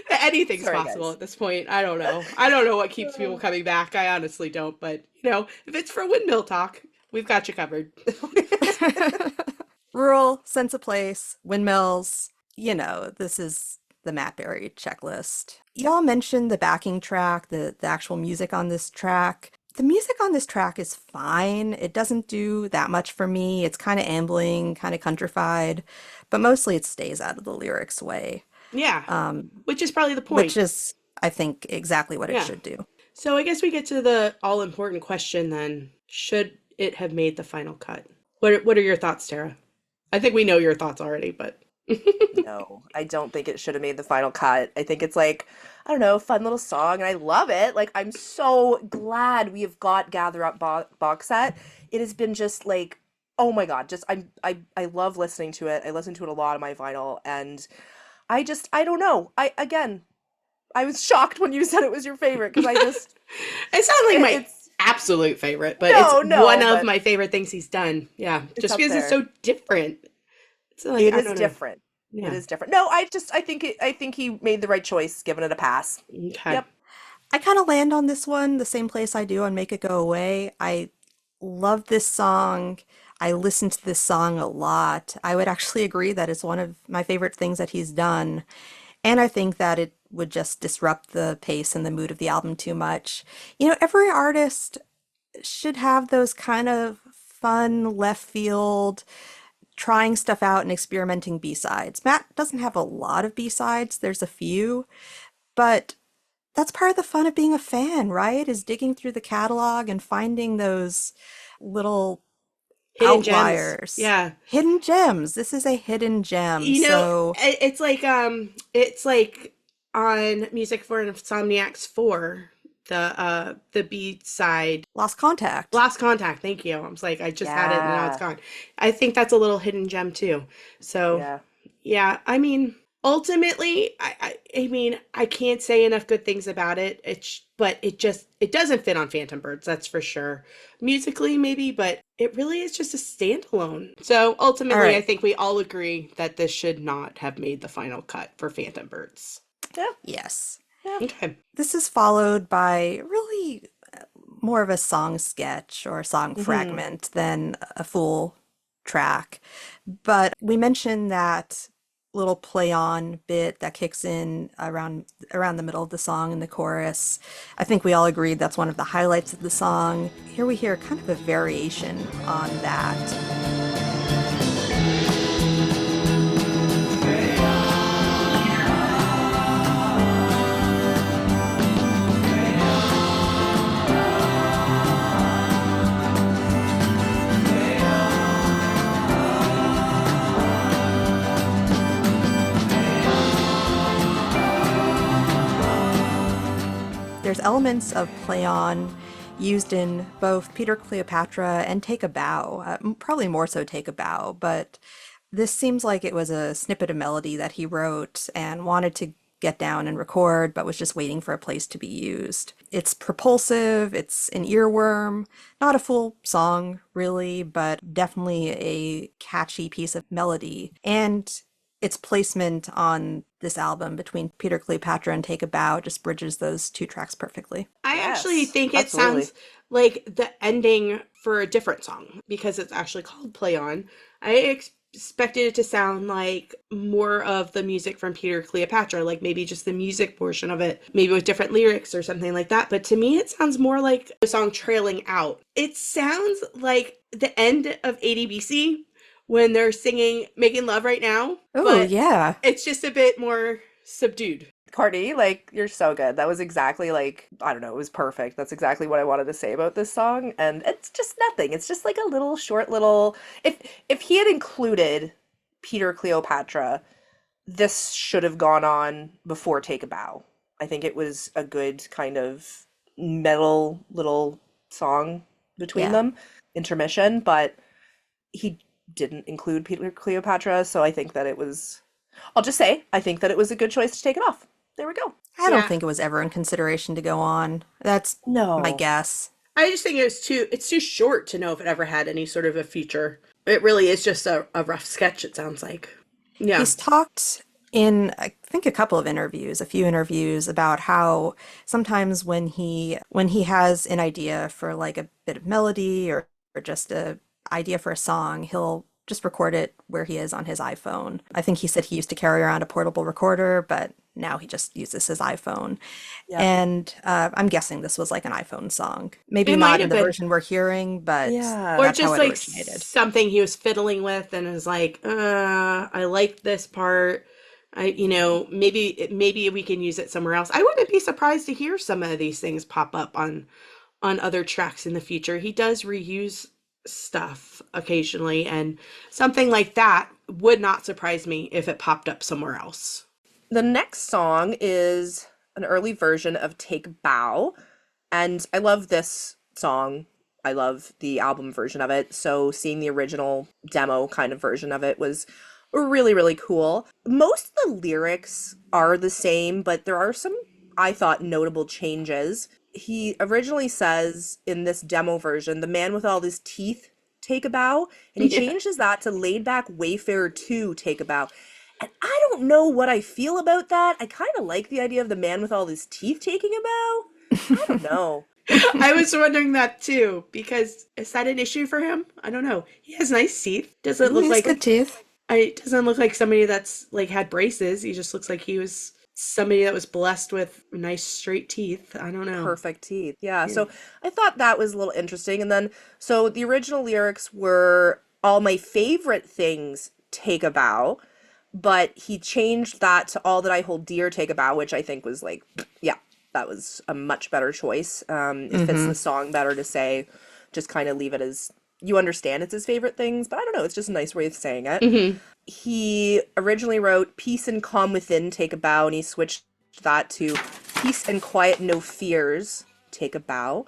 Anything's Sorry, possible guys. at this point. I don't know. I don't know what keeps people coming back. I honestly don't. But if it's for windmill talk, we've got you covered. Rural, sense of place, windmills. This is the Matt Berry checklist. Y'all mentioned the backing track, the actual music on this track. The music on this track is fine. It doesn't do that much for me. It's kind of ambling, kind of countrified, but mostly it stays out of the lyrics way, Yeah, which is probably the point. which is, I think, exactly what it Yeah. should do. So I guess we get to the all-important question then. Should it have made the final cut? What are your thoughts, Tara? I think we know your thoughts already, but No, I don't think it should have made the final cut. I think it's like, I don't know, fun little song, and I love it. Like, I'm so glad we have got Gather Up box set. It has been just like, oh my God, just I love listening to it. I listen to it a lot on my vinyl, and I don't know. I was shocked when you said it was your favorite because I just it's not like my it's absolute favorite, but No, it's no, one of but- my favorite things he's done. Yeah, just up because it's there. so different. It's like, it I is don't know. different. Yeah. It is different. No, I think he made the right choice giving it a pass. Okay. Yep. I kind of land on this one the same place I do on Make It Go Away. I love this song. I listen to this song a lot. I would actually agree that it's one of my favorite things that he's done. And I think that it would just disrupt the pace and the mood of the album too much. Every artist should have those kind of fun, left field, trying stuff out and experimenting B-sides. Matt doesn't have a lot of B-sides. There's a few, but that's part of the fun of being a fan, right? Is digging through the catalog and finding those little Hidden gems. outliers. Yeah. Hidden gems. This is a hidden gem. So It's like on Music for Insomniacs 4, the B side. Lost Contact. Lost Contact, thank you. I was like, I just had it and now it's Yeah. gone. I think that's a little hidden gem too. So Yeah. yeah, I mean, ultimately, I mean, I can't say enough good things about it. But it doesn't fit on Phantom Birds, that's for sure. Musically, maybe, but it really is just a standalone. So ultimately, All right. I think we all agree that this should not have made the final cut for Phantom Birds. Yeah. Yes. Okay. This is followed by really more of a song sketch or a song fragment than a full track. But we mentioned that little play on bit that kicks in around the middle of the song in the chorus. I think we all agreed that's one of the highlights of the song. Here we hear kind of a variation on that. There's elements of play on used in both Peter Cleopatra and Take a Bow, probably more so Take a Bow, but this seems like it was a snippet of melody that he wrote and wanted to get down and record, but was just waiting for a place to be used. It's propulsive, it's an earworm, not a full song really, but definitely a catchy piece of melody. And its placement on this album between Peter Cleopatra and Take a Bow just bridges those two tracks perfectly. I Yes, actually think it absolutely. sounds like the ending for a different song because it's actually called Play On. I expected it to sound like more of the music from Peter Cleopatra, like maybe just the music portion of it, maybe with different lyrics or something like that. But to me, it sounds more like the song Trailing Out. It sounds like the end of ADBC when they're singing Making Love Right Now, Oh, but yeah. it's just a bit more subdued. Courtney, like, you're so good. That was exactly like, I don't know, it was perfect. That's exactly what I wanted to say about this song. And it's just nothing. It's just like a little short little if he had included Peter Cleopatra, this should have gone on before Take a Bow. I think it was a good kind of metal little song between Yeah. them, intermission, but he didn't include Peter Cleopatra, so I think that it was, I'll just say, I think that it was a good choice to take it off. There we go. I don't Yeah. think it was ever in consideration to go on. That's my No. guess. I just think it's too short to know if it ever had any sort of a feature. It really is just a rough sketch, it sounds like. Yeah. He's talked in, I think, a few interviews about how sometimes when he has an idea for like a bit of melody or just a idea for a song, he'll just record it where he is on his iPhone. I think he said he used to carry around a portable recorder, but now he just uses his iPhone. Yeah. And I'm guessing this was like an iPhone song. Maybe It might not in have the been. version we're hearing, but Yeah. Or that's how just it like originated. something he was fiddling with and was like, I like this part. Maybe we can use it somewhere else. I wouldn't be surprised to hear some of these things pop up on other tracks in the future. He does reuse stuff occasionally, and something like that would not surprise me if it popped up somewhere else. The next song is an early version of Take Bow, and I love this song. I love the album version of it, so seeing the original demo kind of version of it was really, really cool. Most of the lyrics are the same, but there are some, I thought, notable changes. He originally says in this demo version, the man with all his teeth, take a bow, and he Yeah. changes that to laid back Wayfarer 2, take a bow. And I don't know what I feel about that. I kind of like the idea of the man with all his teeth taking a bow. I don't know. I was wondering that too, because is that an issue for him? I don't know. He has nice teeth. Doesn't look He's like good teeth. it doesn't look like somebody that's like had braces. He just looks like he was somebody that was blessed with nice straight teeth. I don't know. Perfect teeth. Yeah. So I thought that was a little interesting. And then, so the original lyrics were all my favorite things, take a bow. But he changed that to all that I hold dear, take a bow, which I think was like, yeah, that was a much better choice. It fits the song better to say, just kind of leave it as, you understand it's his favorite things, but I don't know, it's just a nice way of saying it. He originally wrote peace and calm within, take a bow, and he switched that to peace and quiet, no fears, take a bow.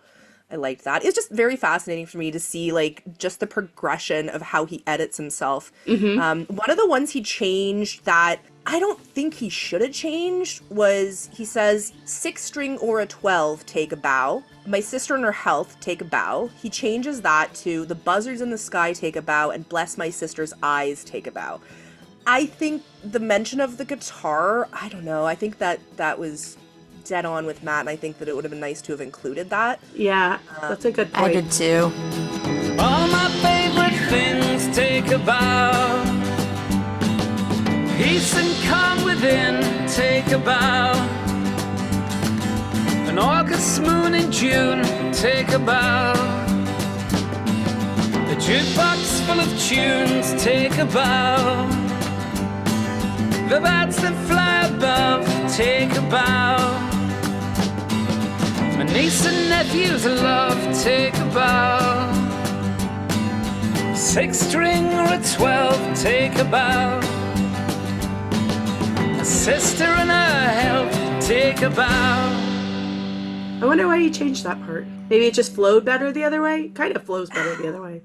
I liked that. It's just very fascinating for me to see like just the progression of how he edits himself. One of the ones he changed that I don't think he should have changed was he says 6 string or a 12, take a bow. My sister and her health, take a bow. He changes that to the buzzards in the sky, take a bow, and bless my sister's eyes, take a bow. I think the mention of the guitar, I don't know. I think that was dead on with Matt, and I think that it would have been nice to have included that. Yeah, that's a good I point. did too. All my favorite things take a bow. Peace and calm within, take a bow. An August moon in June, take a bow. A jukebox full of tunes, take a bow. The birds that fly above, take a bow. My niece and nephew's love, take a bow. 6-string or a 12, take a bow. A sister and her help, take a bow. I wonder why he changed that part. Maybe it just flowed better the other way? Kind of flows better the other way.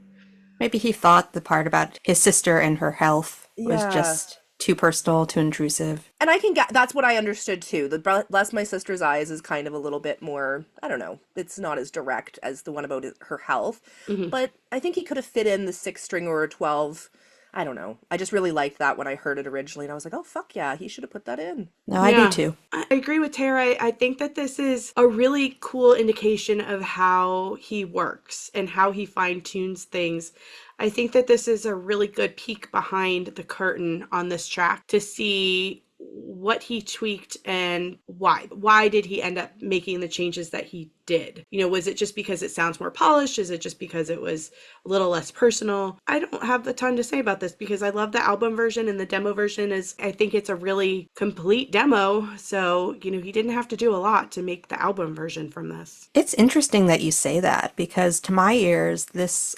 Maybe he thought the part about his sister and her health was Yeah. just too personal, too intrusive. And I can get, that's what I understood too. The Bless My Sister's Eyes is kind of a little bit more, I don't know, it's not as direct as the one about her health. But I think he could have fit in the 6-string or a 12. I don't know. I just really liked that when I heard it originally. And I was like, oh, fuck yeah, he should have put that in. No, I do too. I agree with Tara. I think that this is a really cool indication of how he works and how he fine-tunes things. I think that this is a really good peek behind the curtain on this track to see what he tweaked and why. Why did he end up making the changes that he did? You know, was it just because it sounds more polished? Is it just because it was a little less personal? I don't have a ton to say about this because I love the album version, and the demo version is, I think it's a really complete demo. So, you know, he didn't have to do a lot to make the album version from this. It's interesting that you say that because to my ears, this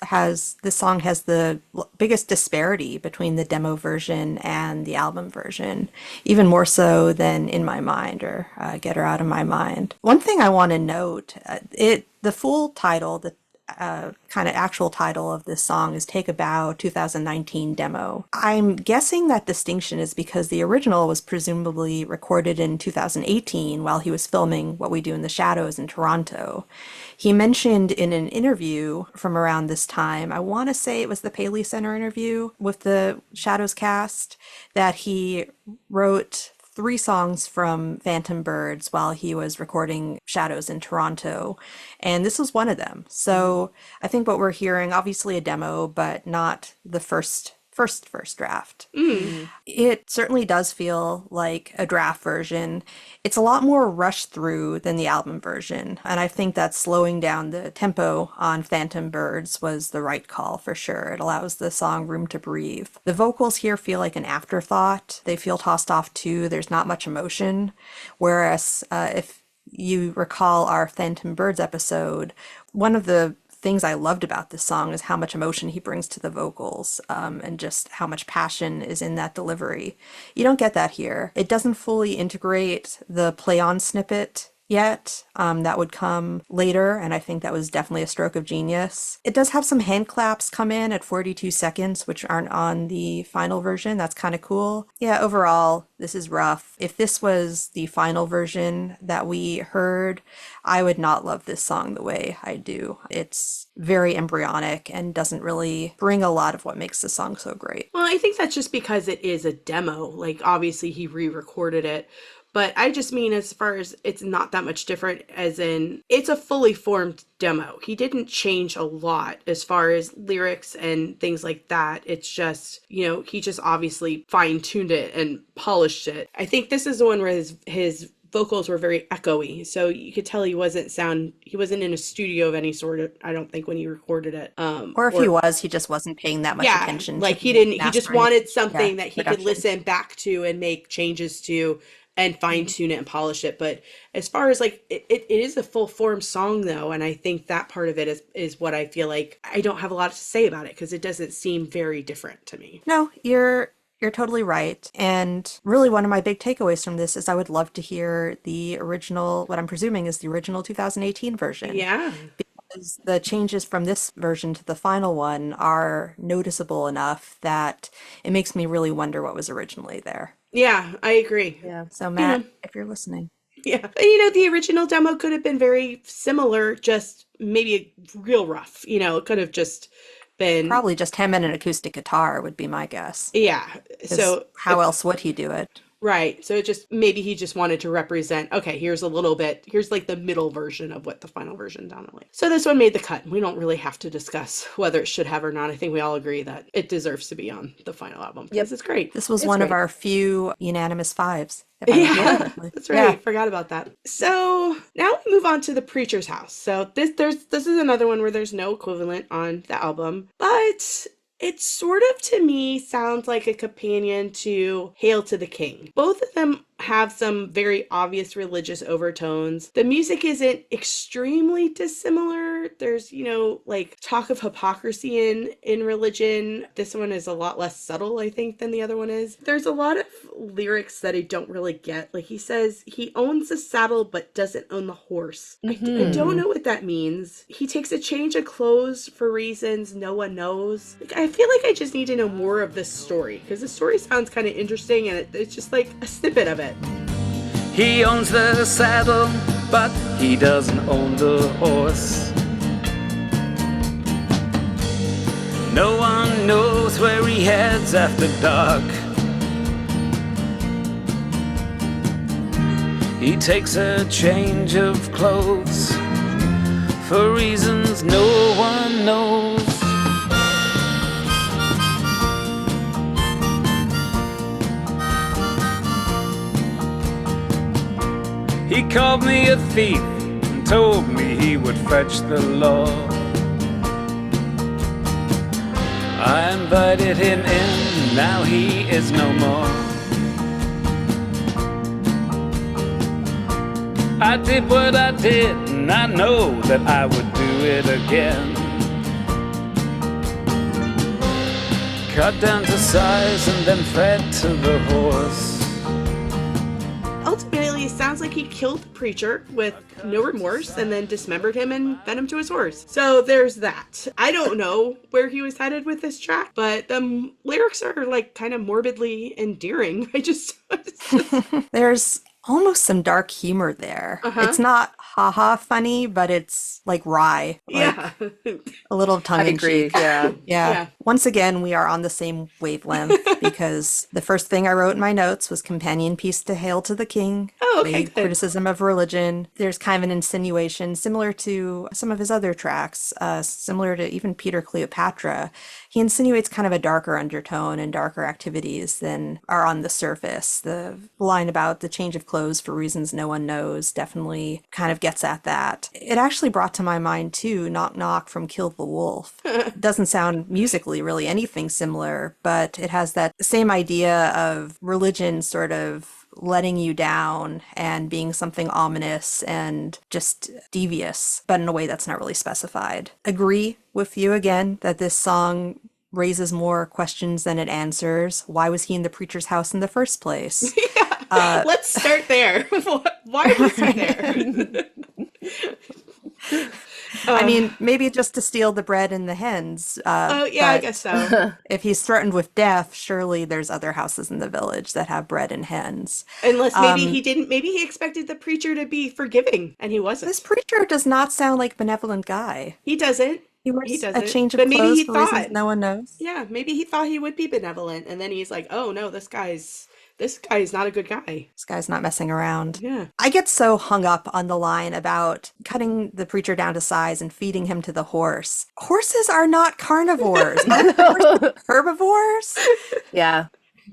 song has the biggest disparity between the demo version and the album version, even more so than In My Mind or Get Her Out of My Mind. One thing I want to note, the full title, the kind of actual title of this song is Take a Bow 2019 Demo. I'm guessing that distinction is because the original was presumably recorded in 2018 while he was filming What We Do in the Shadows in Toronto. He mentioned in an interview from around this time, I want to say it was the Paley Center interview with the Shadows cast, that he wrote 3 songs from Phantom Birds while he was recording Shadows in Toronto, and this was one of them. So I think what we're hearing, obviously a demo, but not the first draft. It certainly does feel like a draft version. It's a lot more rushed through than the album version, and I think that slowing down the tempo on Phantom Birds was the right call for sure. It allows the song room to breathe. The vocals here feel like an afterthought. They feel tossed off too. There's not much emotion, whereas if you recall our Phantom Birds episode, one of the things I loved about this song is how much emotion he brings to the vocals, and just how much passion is in that delivery. You don't get that here. It doesn't fully integrate the play on snippet yet. That would come later, and I think that was definitely a stroke of genius. It does have some hand claps come in at 42 seconds, which aren't on the final version. That's kind of cool. Yeah, overall, this is rough. If this was the final version that we heard, I would not love this song the way I do. It's very embryonic and doesn't really bring a lot of what makes the song so great. Well, I think that's just because it is a demo. Like, obviously he re-recorded it. But I just mean as far as it's not that much different, as in it's a fully formed demo. He didn't change a lot as far as lyrics and things like that. It's just, you know, he just obviously fine-tuned it and polished it. I think this is the one where his vocals were very echoey, so you could tell he wasn't in a studio of any sort, I don't think, when he recorded it. Or if he was, he just wasn't paying that much attention. Like to he just mastering. wanted something that he could production. listen back to and make changes to and fine tune it and polish it. But as far as like, it is a full form song though. And I think that part of it is what I feel like I don't have a lot to say about it because it doesn't seem very different to me. No, you're totally right. And really one of my big takeaways from this is I would love to hear the original, what I'm presuming is the original 2018 version. Yeah. Because the changes from this version to the final one are noticeable enough that it makes me really wonder what was originally there. Yeah, I agree. Yeah. So Matt, if you're listening. Yeah. And, you know, the original demo could have been very similar, just maybe real rough. You know, it could have just been Probably just him and an acoustic guitar would be my guess. Yeah. 'Cause So how else would he do it? Right. So it just, maybe he just wanted to represent, okay, here's a little bit, here's like the middle version of what the final version sounded like. So this one made the cut. We don't really have to discuss whether it should have or not. I think we all agree that it deserves to be on the final album because it's great. This was It's one of great. our few unanimous fives. if I remember Yeah, correctly. that's right. Yeah. Forgot about that. So now we move on to the Preacher's House. So this is another one where there's no equivalent on the album, but it sort of to me sounds like a companion to Hail to the King. Both of them have some very obvious religious overtones. The music isn't extremely dissimilar. There's, like talk of hypocrisy in religion. This one is a lot less subtle, I think, than the other one is. There's a lot of lyrics that I don't really get. Like he says he owns the saddle but doesn't own the horse. I don't know what that means. He takes a change of clothes for reasons no one knows. Like, I feel like I just need to know more of this story because the story sounds kind of interesting and it's just like a snippet of it. He owns the saddle, but he doesn't own the horse. No one knows where he heads after dark. He takes a change of clothes for reasons no one knows. He called me a thief and told me he would fetch the law. I invited him in, now he is no more. I did what I did, and I know that I would do it again. Cut down to size and then fed to the horse. Ultimately, it sounds like he killed the preacher with no remorse and then dismembered him and fed him to his horse. So there's that. I don't know where he was headed with this track, but the lyrics are like kind of morbidly endearing. There's almost some dark humor there. It's not haha funny, but it's like wry. Like Yeah. a little tongue in agree, cheek. yeah. Yeah. Once again, we are on the same wavelength because the first thing I wrote in my notes was companion piece to Hail to the King. Oh, okay, Vague good. criticism of religion. There's kind of an insinuation similar to some of his other tracks, similar to even Peter Cleopatra. He insinuates kind of a darker undertone and darker activities than are on the surface. The line about the change of clothes for reasons no one knows definitely kind of gets at that. It actually brought to my mind too, Knock Knock from Kill the Wolf. It doesn't sound musically really anything similar, but it has that same idea of religion sort of letting you down and being something ominous and just devious, but in a way that's not really specified. Agree with you again that this song raises more questions than it answers. Why was he in the preacher's house in the first place? Let's start there. Why was he there? I mean, maybe just to steal the bread and the hens. Oh, yeah, I but guess so. if he's threatened with death, surely there's other houses in the village that have bread and hens. Unless maybe he expected the preacher to be forgiving, and he wasn't. This preacher does not sound like a benevolent guy. He doesn't. He wears He doesn't. a change of But maybe clothes he for reasons thought. no one knows. Yeah, maybe he thought he would be benevolent, and then he's like, "Oh no, this guy is not a good guy." This guy's not messing around. Yeah. I get so hung up on the line about cutting the preacher down to size and feeding him to the horse. Horses are not carnivores. Aren't horses herbivores? Yeah.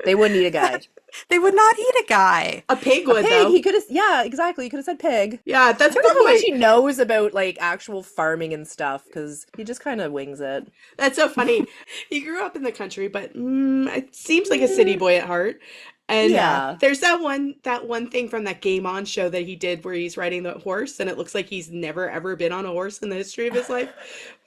They wouldn't eat a guy. They would not eat a guy. A pig would Pig, though. he could have, yeah, exactly. He could have said pig. Yeah, that's I don't know how the much he point. knows about like actual farming and stuff because he just kind of wings it. That's so funny. He grew up in the country, but it seems like a city boy at heart. And Yeah. there's that one thing from that Game On show that he did where he's riding the horse, and it looks like he's never ever been on a horse in the history of his life,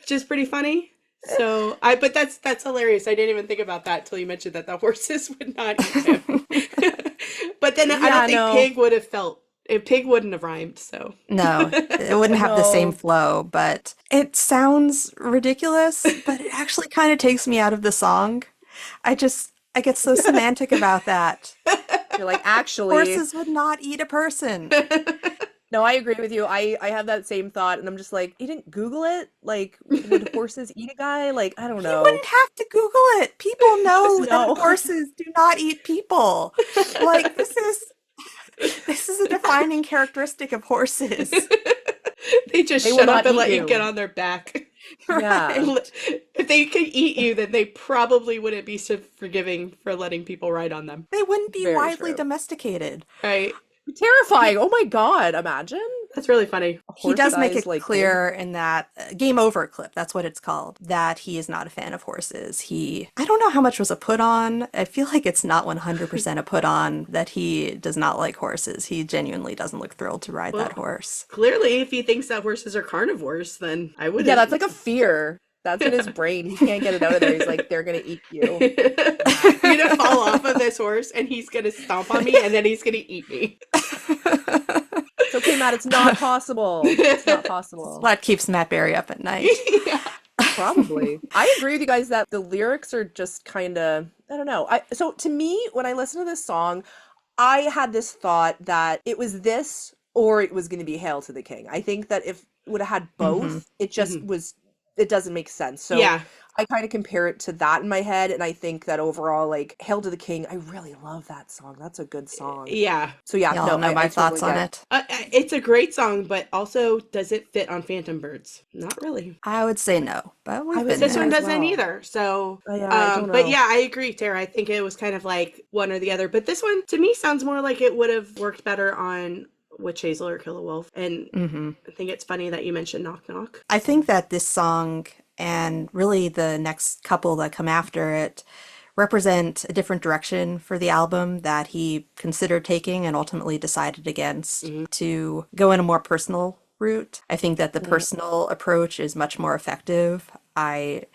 which is pretty funny. So but that's hilarious. I didn't even think about that till you mentioned that the horses would not eat him. But then I Yeah, don't think no. pig wouldn't have rhymed. So No, it wouldn't have the same No. flow, but it sounds ridiculous, but it actually kind of takes me out of the song. I get so semantic about that. You're like, actually, Horses would not eat a person. No, I agree with you. I have that same thought, and I'm just like, you didn't Google it? Like, would horses eat a guy? Like, I don't You know. wouldn't have to Google it. People Just know that know. horses do not eat people. Like this is a defining characteristic of horses. They just They will shut up not and eat let you get you. on their back. Yeah. If they could eat you, then they probably wouldn't be so forgiving for letting people ride on them. They wouldn't be Very widely true. domesticated. Right? Terrifying. Oh my God. Imagine That's really funny. a He does make horse-sized, it like, clear in that Game Over clip, that's what it's called, that he is not a fan of horses. I don't know how much was a put on. I feel like it's not 100% a put on that he does not like horses. He genuinely doesn't look thrilled to ride that Well, horse. clearr if he thinks that horses are carnivores, then I wouldn't. Yeah, that's like a fear. That's in his brain. He can't get it out of there. He's like, they're gonna eat you. I'm gonna fall off of this horse and he's gonna stomp on me and then he's gonna eat me. It's okay, Matt. It's not possible. It's not possible. What keeps Matt Berry up at night? Yeah. Probably. I agree with you guys that the lyrics are just kind of, I don't know. So to me, when I listen to this song, I had this thought that it was this or it was going to be Hail to the King. I think that if it would have had both, it just was, it doesn't make sense. So Yeah. I kind of compare it to that in my head. And I think that overall, like, Hail to the King, I really love that song. That's a good song. Yeah. So yeah, Y'all no, know my thoughts on it. It's a great song, but also does it fit on Phantom Birds? Not really. I would say no, but we've would been say This there. one as doesn't well. either. So, Yeah, I don't but know. yeah, I agree, Tara. I think it was kind of like one or the other. But this one, to me, sounds more like it would have worked better on Witch Hazel or Kill a Wolf. And I think it's funny that you mentioned Knock Knock. I think that this song and really the next couple that come after it represent a different direction for the album that he considered taking and ultimately decided against to go in a more personal route. I think that the personal approach is much more effective. I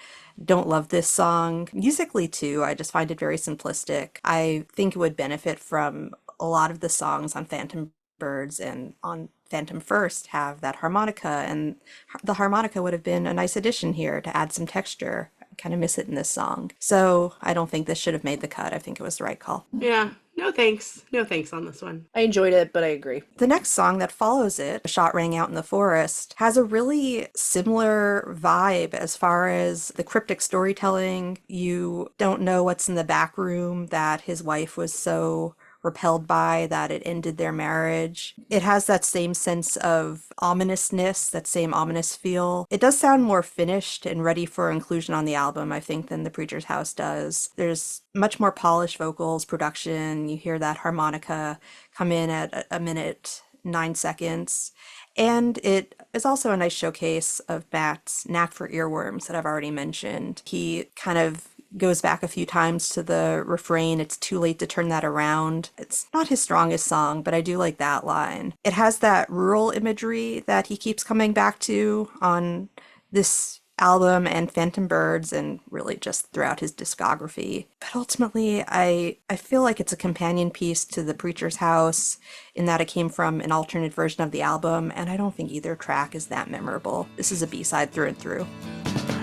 don't love this song. Musically, too, I just find it very simplistic. I think it would benefit from a lot of the songs on Phantom Birds and on Phantom First have that harmonica, and the harmonica would have been a nice addition here to add some texture. I kind of miss it in this song. So I don't think this should have made the cut. I think it was the right call. Yeah. No thanks. No thanks on this one. I enjoyed it, but I agree. The next song that follows it, A Shot Rang Out in the Forest, has a really similar vibe as far as the cryptic storytelling. You don't know what's in the back room that his wife was so repelled by that it ended their marriage. It has that same sense of ominousness, that same ominous feel. It does sound more finished and ready for inclusion on the album, I think, than The Preacher's House does. There's much more polished vocals, production. You hear that harmonica come in at a minute 9 seconds. And it is also a nice showcase of Matt's knack for earworms that I've already mentioned. He kind of goes back a few times to the refrain, "It's too late to turn that around." It's not his strongest song, but I do like that line. It has that rural imagery that he keeps coming back to on this album and Phantom Birds and really just throughout his discography. But ultimately, I feel like it's a companion piece to The Preacher's House in that it came from an alternate version of the album, and I don't think either track is that memorable. This is a B-side through and through.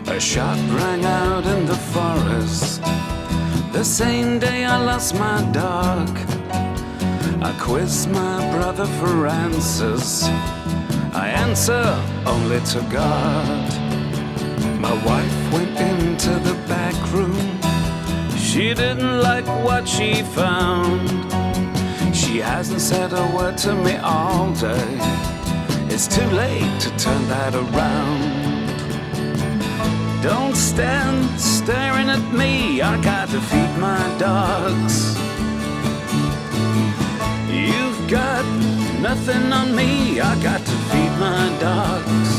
A shot rang out in the forest the same day I lost my dog. I quizzed my brother for answers. I answer only to God. My wife went into the back room. She didn't like what she found. She hasn't said a word to me all day. It's too late to turn that around. Don't stand staring at me, I got to feed my dogs. You've got nothing on me, I got to feed my dogs.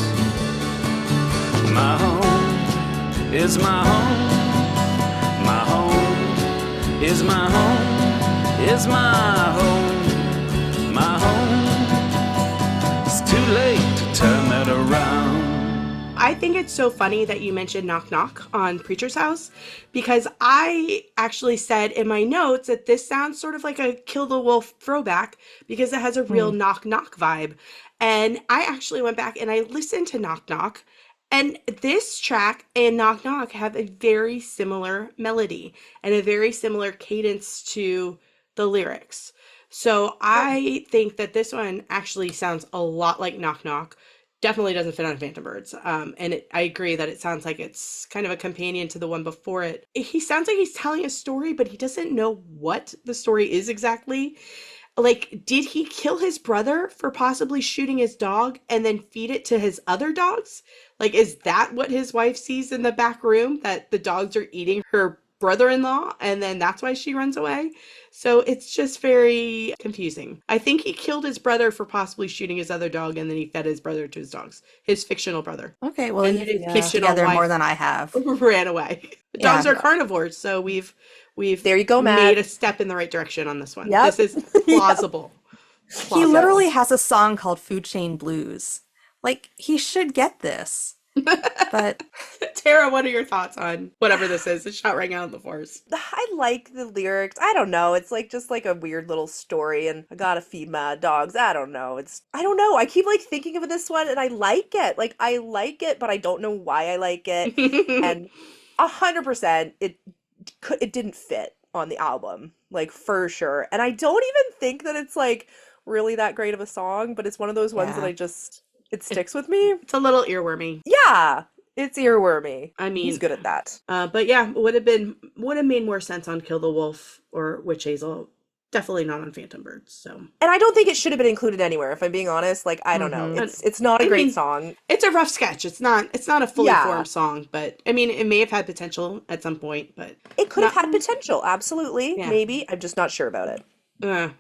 My home is my home. My home is my home, is my home. My home, it's too late to turn that around. I think it's so funny that you mentioned Knock Knock on Preacher's House, because I actually said in my notes that this sounds sort of like a Kill the Wolf throwback because it has a real Knock Knock vibe. And I actually went back and I listened to Knock Knock, and this track and Knock Knock have a very similar melody and a very similar cadence to the lyrics. So I think that this one actually sounds a lot like Knock Knock. Definitely doesn't fit on Phantom Birds. I agree that it sounds like it's kind of a companion to the one before it. He sounds like he's telling a story, but he doesn't know what the story is exactly. Like, did he kill his brother for possibly shooting his dog and then feed it to his other dogs? Like, is that what his wife sees in the back room? That the dogs are eating her brother in law and then that's why she runs away? So it's just very confusing. I think he killed his brother for possibly shooting his other dog and then he fed his brother to his dogs, his fictional brother. Okay, well, And you've then his pieced fictional together more wife than I have. ran away. Yeah. Dogs are carnivores, so we've There you go, made Matt. a step in the right direction on this one. Yep. This is plausible. He literally has a song called Food Chain Blues. Like, he should get this. But Tara, what are your thoughts on whatever this is? It's shot right out in the forest. I like the lyrics. I don't know. It's like just like a weird little story and I gotta feed my dogs. I don't know. I don't know. I keep like thinking of this one and I like it. Like I like it, but I don't know why I like it. And 100% it didn't fit on the album. Like for sure. And I don't even think that it's like really that great of a song, but it's one of those ones that yeah. it sticks with me. It's a little earwormy. Yeah. It's earwormy. I mean, he's good at that. But yeah, would have made more sense on Kill the Wolf or Witch Hazel. Definitely not on Phantom Birds. So, and I don't think it should have been included anywhere. If I'm being honest, like I don't know, it's not a great song. It's a rough sketch. It's not a fully formed song, but I mean, it may have had potential at some point. But it could have had potential, absolutely. Yeah. Maybe I'm just not sure about it. Yeah,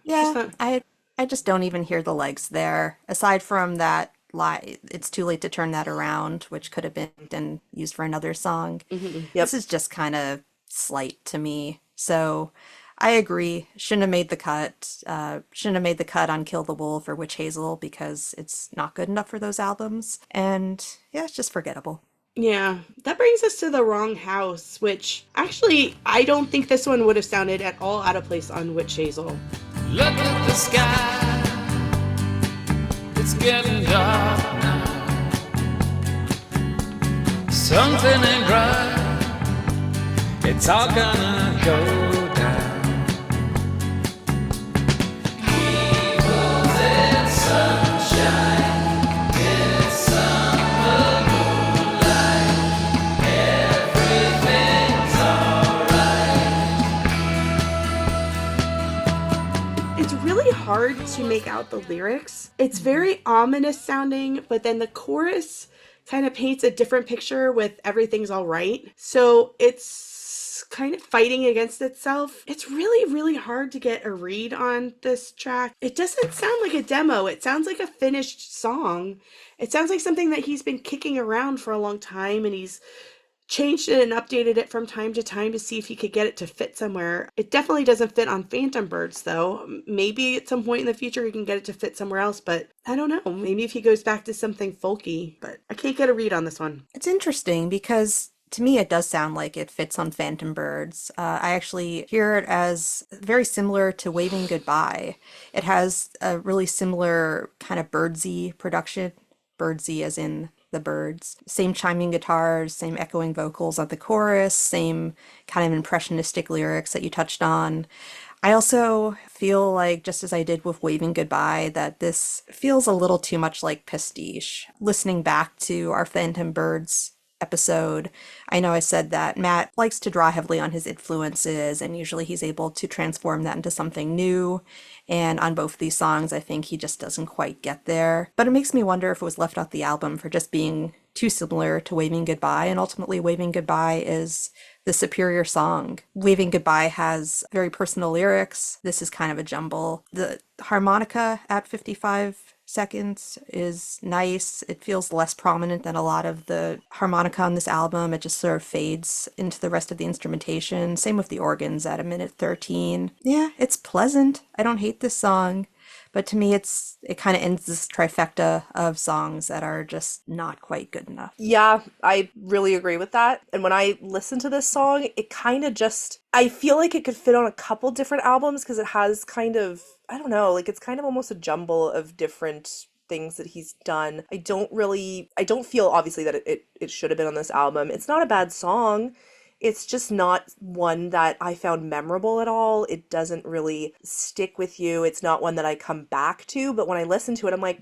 I just don't even hear the legs there. Aside from that lie, it's too late to turn that around, which could have been used for another song. Yep. This is just kind of slight to me. So I agree. Shouldn't have made the cut. Shouldn't have made the cut on Kill the Wolf or Witch Hazel because it's not good enough for those albums. And yeah, it's just forgettable. Yeah, that brings us to The Wrong House, which actually I don't think this one would have sounded at all out of place on Witch Hazel. Look at the sky, it's getting dark now. Something ain't right, it's all gonna go down. Evils in sunshine, it's summer moonlight, everything's alright. It's really hard to make out the lyrics. It's very ominous sounding, but then the chorus kind of paints a different picture with everything's all right. So it's kind of fighting against itself. It's really, really hard to get a read on this track. It doesn't sound like a demo. It sounds like a finished song. It sounds like something that he's been kicking around for a long time and he's changed it and updated it from time to time to see if he could get it to fit somewhere. It definitely doesn't fit on Phantom Birds, though. Maybe at some point in the future he can get it to fit somewhere else, but I don't know. Maybe if he goes back to something folky, but I can't get a read on this one. It's interesting because to me it does sound like it fits on Phantom Birds. I actually hear it as very similar to Waving Goodbye. It has a really similar kind of birdsy production. Birdsy as in the birds. Same chiming guitars, same echoing vocals at the chorus, same kind of impressionistic lyrics that you touched on. I also feel like, just as I did with Waving Goodbye, that this feels a little too much like Pastiche. Listening back to our Phantom Birds episode, I know I said that Matt likes to draw heavily on his influences and usually he's able to transform that into something new. And on both of these songs, I think he just doesn't quite get there. But it makes me wonder if it was left off the album for just being too similar to Waving Goodbye. And ultimately, Waving Goodbye is the superior song. Waving Goodbye has very personal lyrics. This is kind of a jumble. The harmonica at 55 seconds is nice. It feels less prominent than a lot of the harmonica on this album. It just sort of fades into the rest of the instrumentation. Same with the organs at a minute 13. Yeah, it's pleasant. I don't hate this song, but to me it kind of ends this trifecta of songs that are just not quite good enough. Yeah, I really agree with that. And when I listen to this song, it kind of just, I feel like it could fit on a couple different albums because it has kind of, I don't know, like it's kind of almost a jumble of different things that he's done. I don't feel obviously that it should have been on this album. It's not a bad song. it's just not one that I found memorable at all. It doesn't really stick with you. It's not one that I come back to, but when I listen to it, I'm like,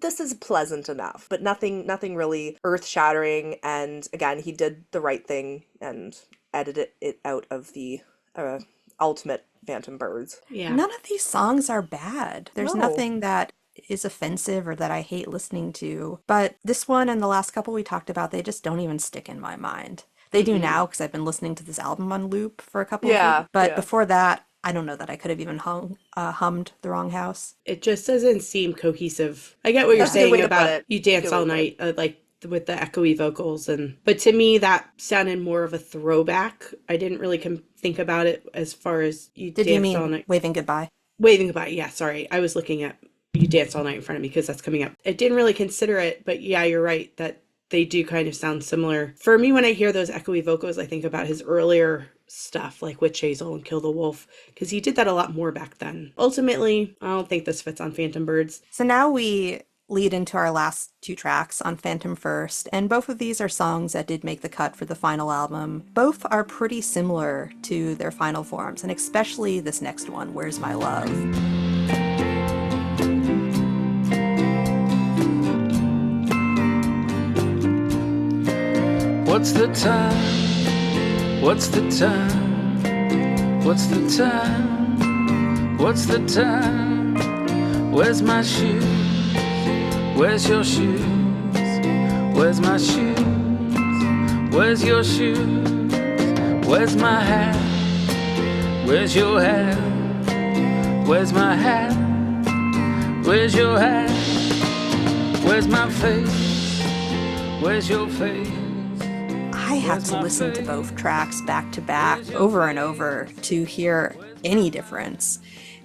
this is pleasant enough, but nothing really earth-shattering. And again, he did the right thing and edited it out of the ultimate Phantom Birds. Yeah. None of these songs are bad. There's No. nothing that is offensive or that I hate listening to. But this one and the last couple we talked about, they just don't even stick in my mind. They do now because I've been listening to this album on loop for a couple of Yeah, weeks. But yeah. before that, I don't know that I could have even hummed The Wrong House. It just doesn't seem cohesive. I get what you're That's a good way saying to put about it. You Dance Good way All to put Night, like with the echoey vocals, but to me that sounded more of a throwback. I didn't really think about it as far as You Did you Dance All mean Night. Waving Goodbye? Waving Goodbye. Yeah, sorry. I was looking at You Dance All Night in front of me because that's coming up. I didn't really consider it, but yeah, you're right that they do kind of sound similar. For me, when I hear those echoey vocals, I think about his earlier stuff like Witch Hazel and Kill the Wolf, because he did that a lot more back then. Ultimately, I don't think this fits on Phantom Birds. So now we lead into our last two tracks on Phantom First, and both of these are songs that did make the cut for the final album. Both are pretty similar to their final forms, and especially this next one, Where's My Love? What's the time? What's the time? What's the time? What's the time? Where's my shoes? Where's your shoes? Where's my shoes? Where's your shoes? Where's my hat? Where's your hat? Where's my hat? Where's your hat? Where's my face? Where's your face? I had to listen to both tracks back to back over and over to hear any difference.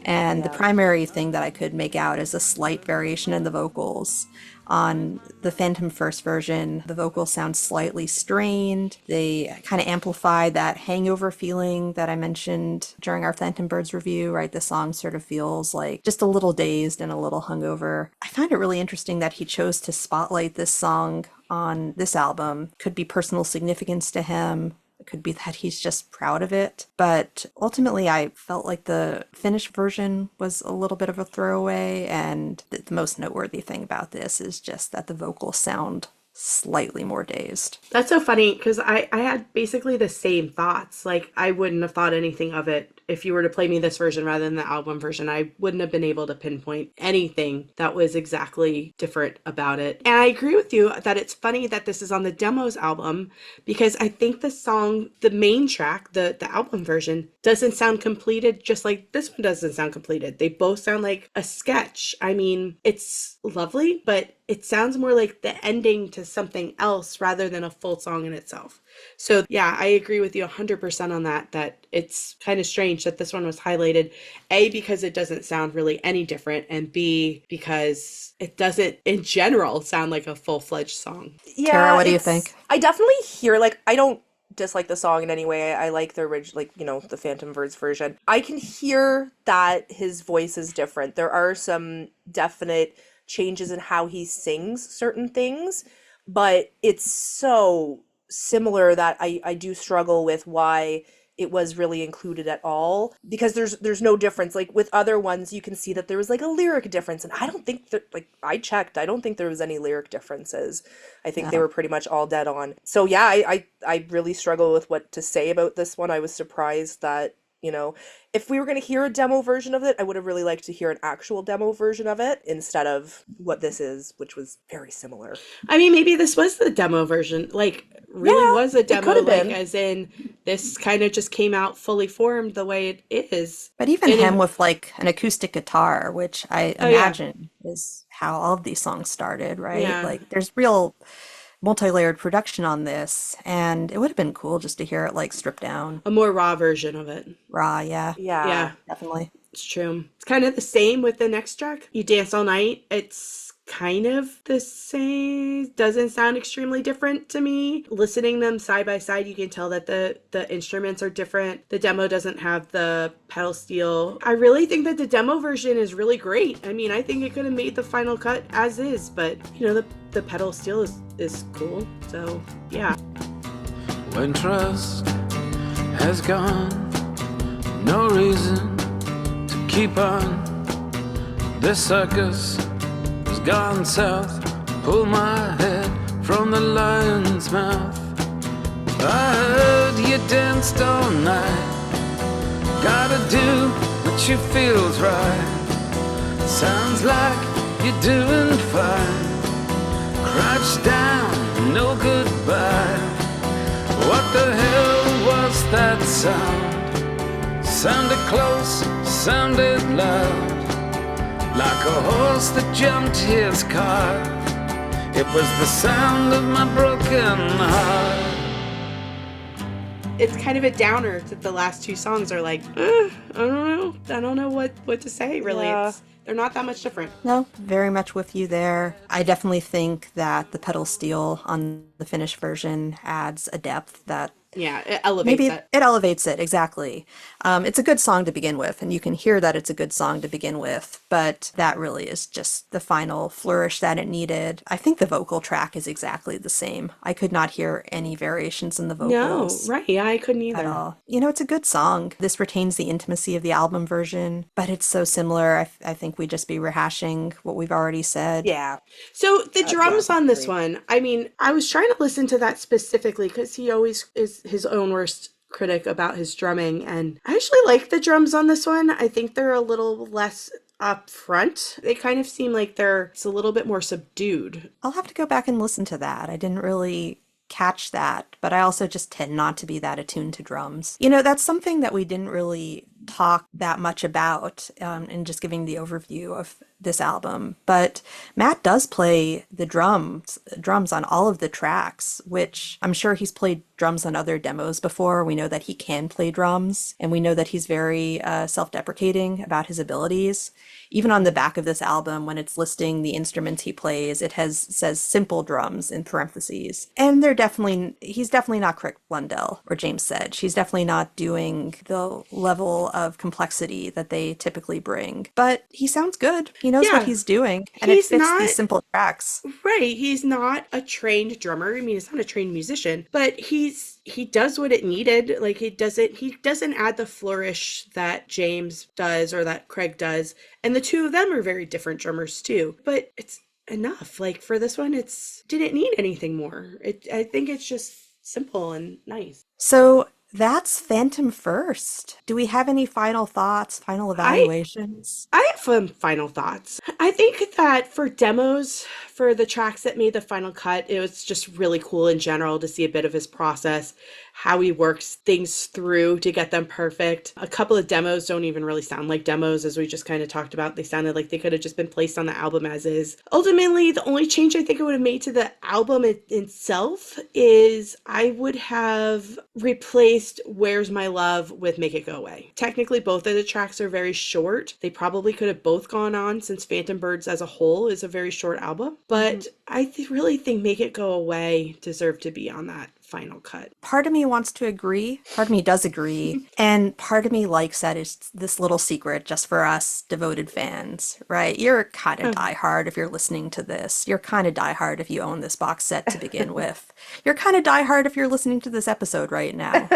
And the primary thing that I could make out is a slight variation in the vocals. On the Phantom First version, the vocals sound slightly strained. They kind of amplify that hangover feeling that I mentioned during our Phantom Birds review, right? The song sort of feels like just a little dazed and a little hungover. I find it really interesting that he chose to spotlight this song on this album. Could be personal significance to him. It could be that he's just proud of it. But ultimately, I felt like the finished version was a little bit of a throwaway. And the most noteworthy thing about this is just that the vocals sound slightly more dazed. That's so funny because I had basically the same thoughts. Like, I wouldn't have thought anything of it if you were to play me this version rather than the album version. I wouldn't have been able to pinpoint anything that was exactly different about it. And I agree with you that it's funny that this is on the Demos album, because I think the song, the main track, the album version, doesn't sound completed, just like this one doesn't sound completed. They both sound like a sketch. I mean, it's lovely, but it sounds more like the ending to something else rather than a full song in itself. So yeah, I agree with you 100% on that it's kind of strange that this one was highlighted, A, because it doesn't sound really any different, and B, because it doesn't in general sound like a full-fledged song. Yeah, Tara, what do you think? I definitely hear, like, I don't dislike the song in any way. I like the original, like, you know, the Phantom Birds version. I can hear that his voice is different. There are some definite changes in how he sings certain things, but it's so similar that I do struggle with why it was really included at all, because there's no difference. Like with other ones, you can see that there was like a lyric difference, and I don't think that, like, I checked, I don't think there was any lyric differences. I think they were pretty much all dead on. So yeah, I really struggle with what to say about this one. I was surprised that, you know, if we were going to hear a demo version of it, I would have really liked to hear an actual demo version of it instead of what this is, which was very similar. I mean, maybe this was the demo version, like really was a demo, could've like been. as in this kind of just came out fully formed the way it is. But even And him it- with like an acoustic guitar, which I yeah. imagine is how all of these songs started, right? Yeah. Like there's real multi-layered production on this, and it would have been cool just to hear it like stripped down, A more raw version of it. raw. Yeah, Yeah, definitely. it's true. It's kind of the same with the next track, You Dance All Night. It's kind of the same. Doesn't sound extremely different to me. Listening them side by side, you can tell that the instruments are different. The demo doesn't have the pedal steel. I really think that the demo version is really great. I mean, I think it could have made the final cut as is, but you know, the pedal steel is cool. So yeah. When trust has gone. No reason to keep on. This circus has gone south. Pull my head from the lion's mouth. I heard you danced all night. Gotta do what you feel's right. Sounds like you're doing fine. Crouch down, no goodbye. What the hell was that sound? Sounded close, sounded loud. Like a horse that jumped his car. It was the sound of my broken heart. It's kind of a downer that the last two songs are like, I don't know what to say, really. Yeah. They're not that much different. No, very much with you there. I definitely think that the pedal steel on the finished version adds a depth that Yeah, it elevates maybe it. it elevates it, exactly. It's a good song to begin with, and you can hear that it's a good song to begin with, but that really is just the final flourish that it needed. I think the vocal track is exactly the same. I could not hear any variations in the No, vocals right. Yeah, I couldn't at either. all. You know, it's a good song. This retains the intimacy of the album version, but it's so similar. I think we'd just be rehashing what we've already said. Yeah. So the drums yeah, on this agree. one, I mean, I was trying to listen to that specifically because he always is his own worst critic about his drumming, and I actually like the drums on this one. I think they're a little less up front. They kind of seem like it's a little bit more subdued. I'll have to go back and listen to that. I didn't really catch that, but I also just tend not to be that attuned to drums. You know, that's something that we didn't really talk that much about in just giving the overview of this album. But Matt does play the drums on all of the tracks, which I'm sure he's played drums on other demos before. We know that he can play drums, and we know that he's very self-deprecating about his abilities. Even on the back of this album, when it's listing the instruments he plays, it says simple drums in parentheses. And he's definitely not Crick Blundell or James Sedge. He's definitely not doing the level of complexity that they typically bring. But he sounds good. He knows Yeah. what he's doing, and it He's fits not- these simple tracks. Right. He's not a trained drummer. I mean, he's not a trained musician, but he does what it needed. Like he doesn't add the flourish that James does or that Craig does. And the two of them are very different drummers too. But it's enough. Like for this one, didn't need anything more. I think it's just simple and nice. So that's Phantom First. Do we have any final thoughts, final evaluations? I have some final thoughts. I think that for demos, for the tracks that made the final cut, it was just really cool in general to see a bit of his process, how he works things through to get them perfect. A couple of demos don't even really sound like demos, as we just kind of talked about. They sounded like they could have just been placed on the album as is. Ultimately, the only change I think it would have made to the album itself is I would have replaced Where's My Love with Make It Go Away. Technically, both of the tracks are very short. They probably could have both gone on since Phantom Birds as a whole is a very short album. But I really think Make It Go Away deserved to be on that final cut. Part of me wants to agree. Part of me does agree. And part of me likes that it's this little secret just for us devoted fans, right? You're kind of diehard if you're listening to this. You're kind of diehard if you own this box set to begin with. You're kind of diehard if you're listening to this episode right now.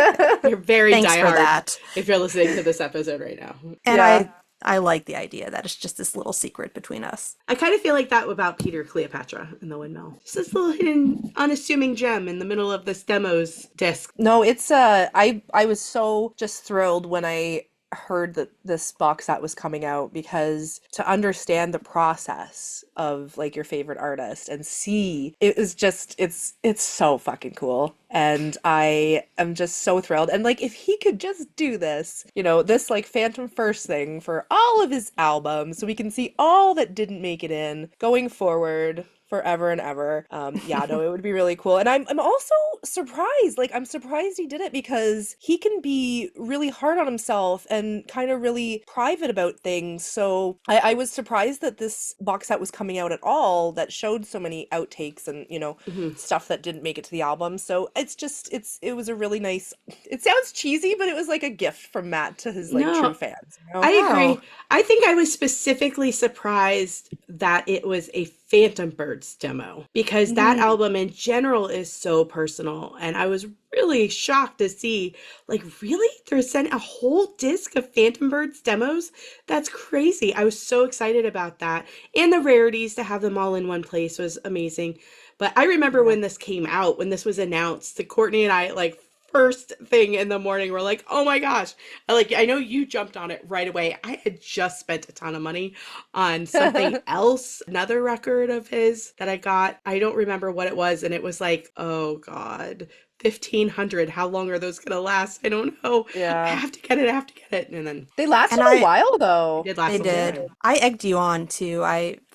You're very Thanks for diehard that. if you're listening to this episode right now. And Yeah. I like the idea that it's just this little secret between us. I kind of feel like that about Peter Cleopatra in the Windmill. Just this little hidden, unassuming gem in the middle of this demo's disc. No, it's I was so just thrilled when I heard that this box set was coming out, because to understand the process of like your favorite artist and see it is just it's so fucking cool, and I am just so thrilled. And like if he could just do this, you know, this like Phantom First thing for all of his albums so we can see all that didn't make it in going forward forever and ever. Yeah, no, it would be really cool. And I'm also surprised. Like, I'm surprised he did it, because he can be really hard on himself and kind of really private about things. So I was surprised that this box set was coming out at all, that showed so many outtakes and, you know, stuff that didn't make it to the album. So it was a really nice, it sounds cheesy, but it was like a gift from Matt to his like No, true fans. You know? I agree. I think I was specifically surprised that it was a Phantom Birds demo, because that album in general is so personal. And I was really shocked to see, like, really? They're sending a whole disc of Phantom Birds demos? That's crazy. I was so excited about that. And the rarities, to have them all in one place was amazing. But I remember when this came out, when this was announced, Courtney and I, like, first thing in the morning, we're like, oh my gosh. I know you jumped on it right away. I had just spent a ton of money on something else, another record of his that I got. I don't remember what it was. And it was like, oh God, 1,500. How long are those going to last? I don't know. Yeah. I have to get it. I have to get it. And then They lasted And a while, it though. did last they a long did. time. I egged you on too.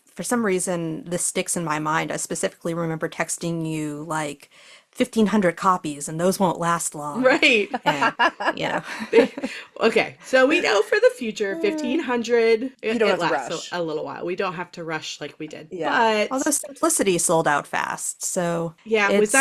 For some reason, this sticks in my mind. I specifically remember texting you like 1,500 copies, and those won't last long. Right. And, you know, Okay, so we know for the future, 1,500, You don't it have to lasts rush. a little while. We don't have to rush like we did. Yeah. But although Simplicity sold out fast, so yeah, it's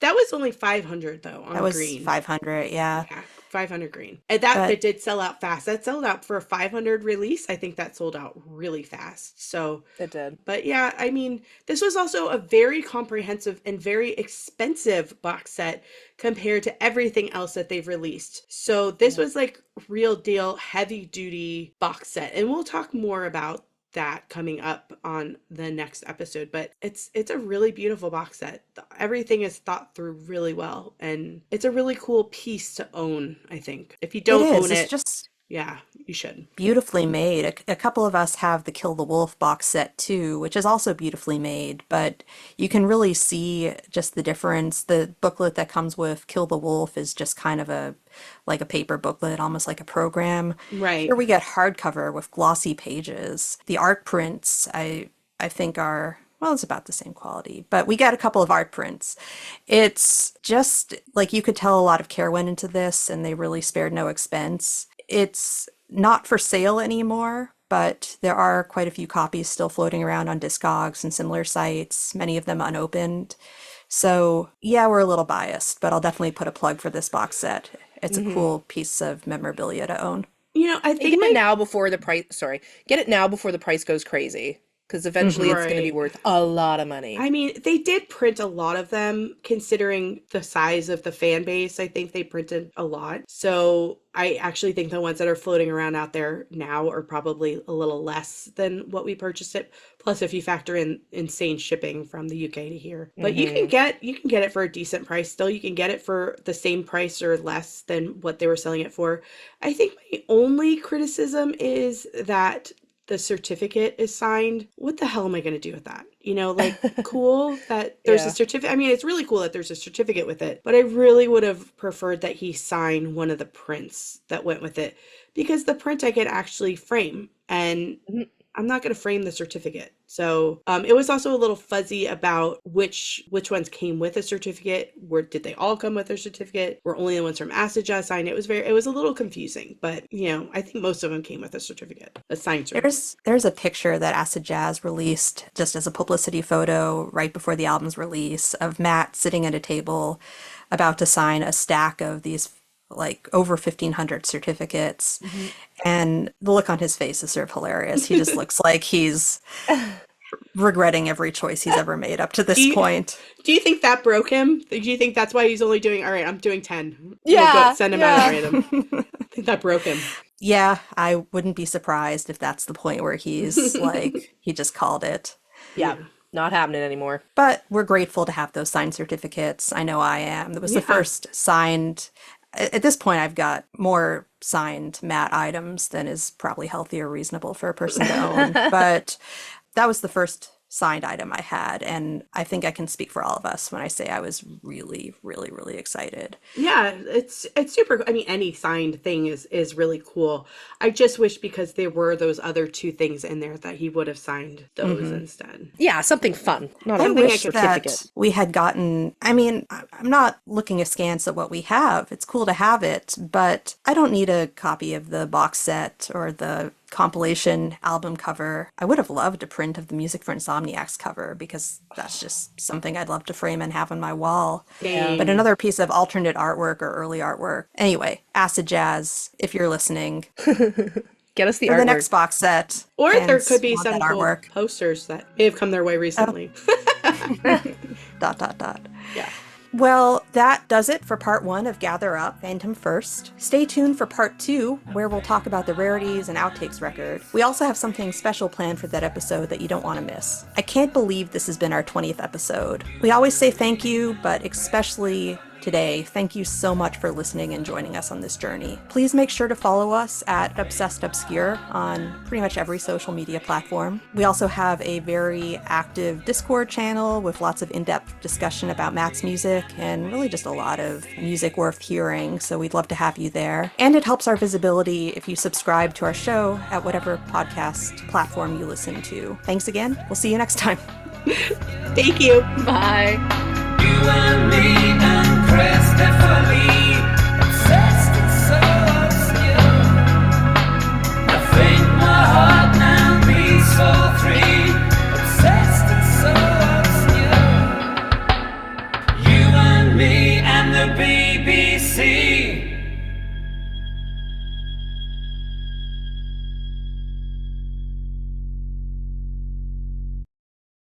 that was only 500 though that on was green. 500, yeah. Yeah, 500 green. And that But did sell out fast. That sold out for a 500 release. I think that sold out really fast. So, It did. but yeah, I mean, this was also a very comprehensive and very expensive box set compared to everything else that they've released. So this was like real deal heavy duty box set. And we'll talk more about that coming up on the next episode, but it's a really beautiful box set. Everything is thought through really well, and it's a really cool piece to own, I think. If you it don't is. own It's it, just yeah, you should. beautifully made. A couple of us have the Kill the Wolf box set too, which is also beautifully made, but you can really see just the difference. The booklet that comes with Kill the Wolf is just kind of like a paper booklet, almost like a program. Right. Here we get hardcover with glossy pages. The art prints, I think are, well, it's about the same quality, but we got a couple of art prints. It's just like you could tell a lot of care went into this, and they really spared no expense. It's not for sale anymore, but there are quite a few copies still floating around on Discogs and similar sites, many of them unopened. So, yeah, we're a little biased, but I'll definitely put a plug for this box set. It's a cool piece of memorabilia to own. You know, I And think get it now before the price. Sorry, get it now before the price goes crazy, because eventually it's going to be Right. worth a lot of money. I mean, they did print a lot of them considering the size of the fan base. I think they printed a lot. So I actually think the ones that are floating around out there now are probably a little less than what we purchased it. Plus, if you factor in insane shipping from the UK to here, but you can get it for a decent price. Still, you can get it for the same price or less than what they were selling it for. I think my only criticism is that the certificate is signed. What the hell am I going to do with that? You know, like, cool that there's a Yeah. certificate. I mean, it's really cool that there's a certificate with it, but I really would have preferred that he sign one of the prints that went with it, because the print I could actually frame, and Mhm. I'm not going to frame the certificate. So it was also a little fuzzy about which ones came with a certificate. Did they all come with a certificate? Were only the ones from Acid Jazz signed? It was a little confusing, but you know, I think most of them came with a certificate, a signed certificate. There's a picture that Acid Jazz released just as a publicity photo right before the album's release of Matt sitting at a table about to sign a stack of these like over 1,500 certificates. And the look on his face is sort of hilarious. He just looks like he's regretting every choice he's ever made up to Do this you, point. do you think that broke him? Do you think that's why he's only doing, all right, I'm doing 10. We'll Yeah, go send him yeah. out and rate him. I think that broke him. Yeah, I wouldn't be surprised if that's the point where he's like, he just called it. Yeah, not happening anymore. But we're grateful to have those signed certificates. I know I am. That was the Yeah. first signed. At this point, I've got more signed Matt items than is probably healthy or reasonable for a person to own. But that was the first signed item I had, and I think I can speak for all of us when I say I was really, really, really excited. Yeah, it's super. I mean, any signed thing is really cool. I just wish, because there were those other two things in there, that he would have signed those instead. Yeah, something fun, not I a wish certificate. that we had gotten, I mean, I'm not looking askance at what we have. It's cool to have it, but I don't need a copy of the box set or the compilation album cover. I would have loved a print of the Music for Insomniacs cover, because that's just something I'd love to frame and have on my wall. Same. But another piece of alternate artwork or early artwork. Anyway, Acid Jazz, if you're listening, Get us the For artwork. the next box set. Or there Fans could be want some that cool artwork. posters that may have come their way recently. Dot, dot, dot. Yeah. Well, that does it for part 1 of Gather Up, Phantom First. Stay tuned for part 2, where we'll talk about the rarities and outtakes record. We also have something special planned for that episode that you don't want to miss. I can't believe this has been our 20th episode. We always say thank you, but especially today, thank you so much for listening and joining us on this journey. Please make sure to follow us at Obsessed Obscure on pretty much every social media platform. We also have a very active Discord channel with lots of in-depth discussion about Matt's music and really just a lot of music worth hearing, so we'd love to have you there. And it helps our visibility if you subscribe to our show at whatever podcast platform you listen to. Thanks again. We'll see you next time. Thank you. Bye. You and me and Christopher Lee.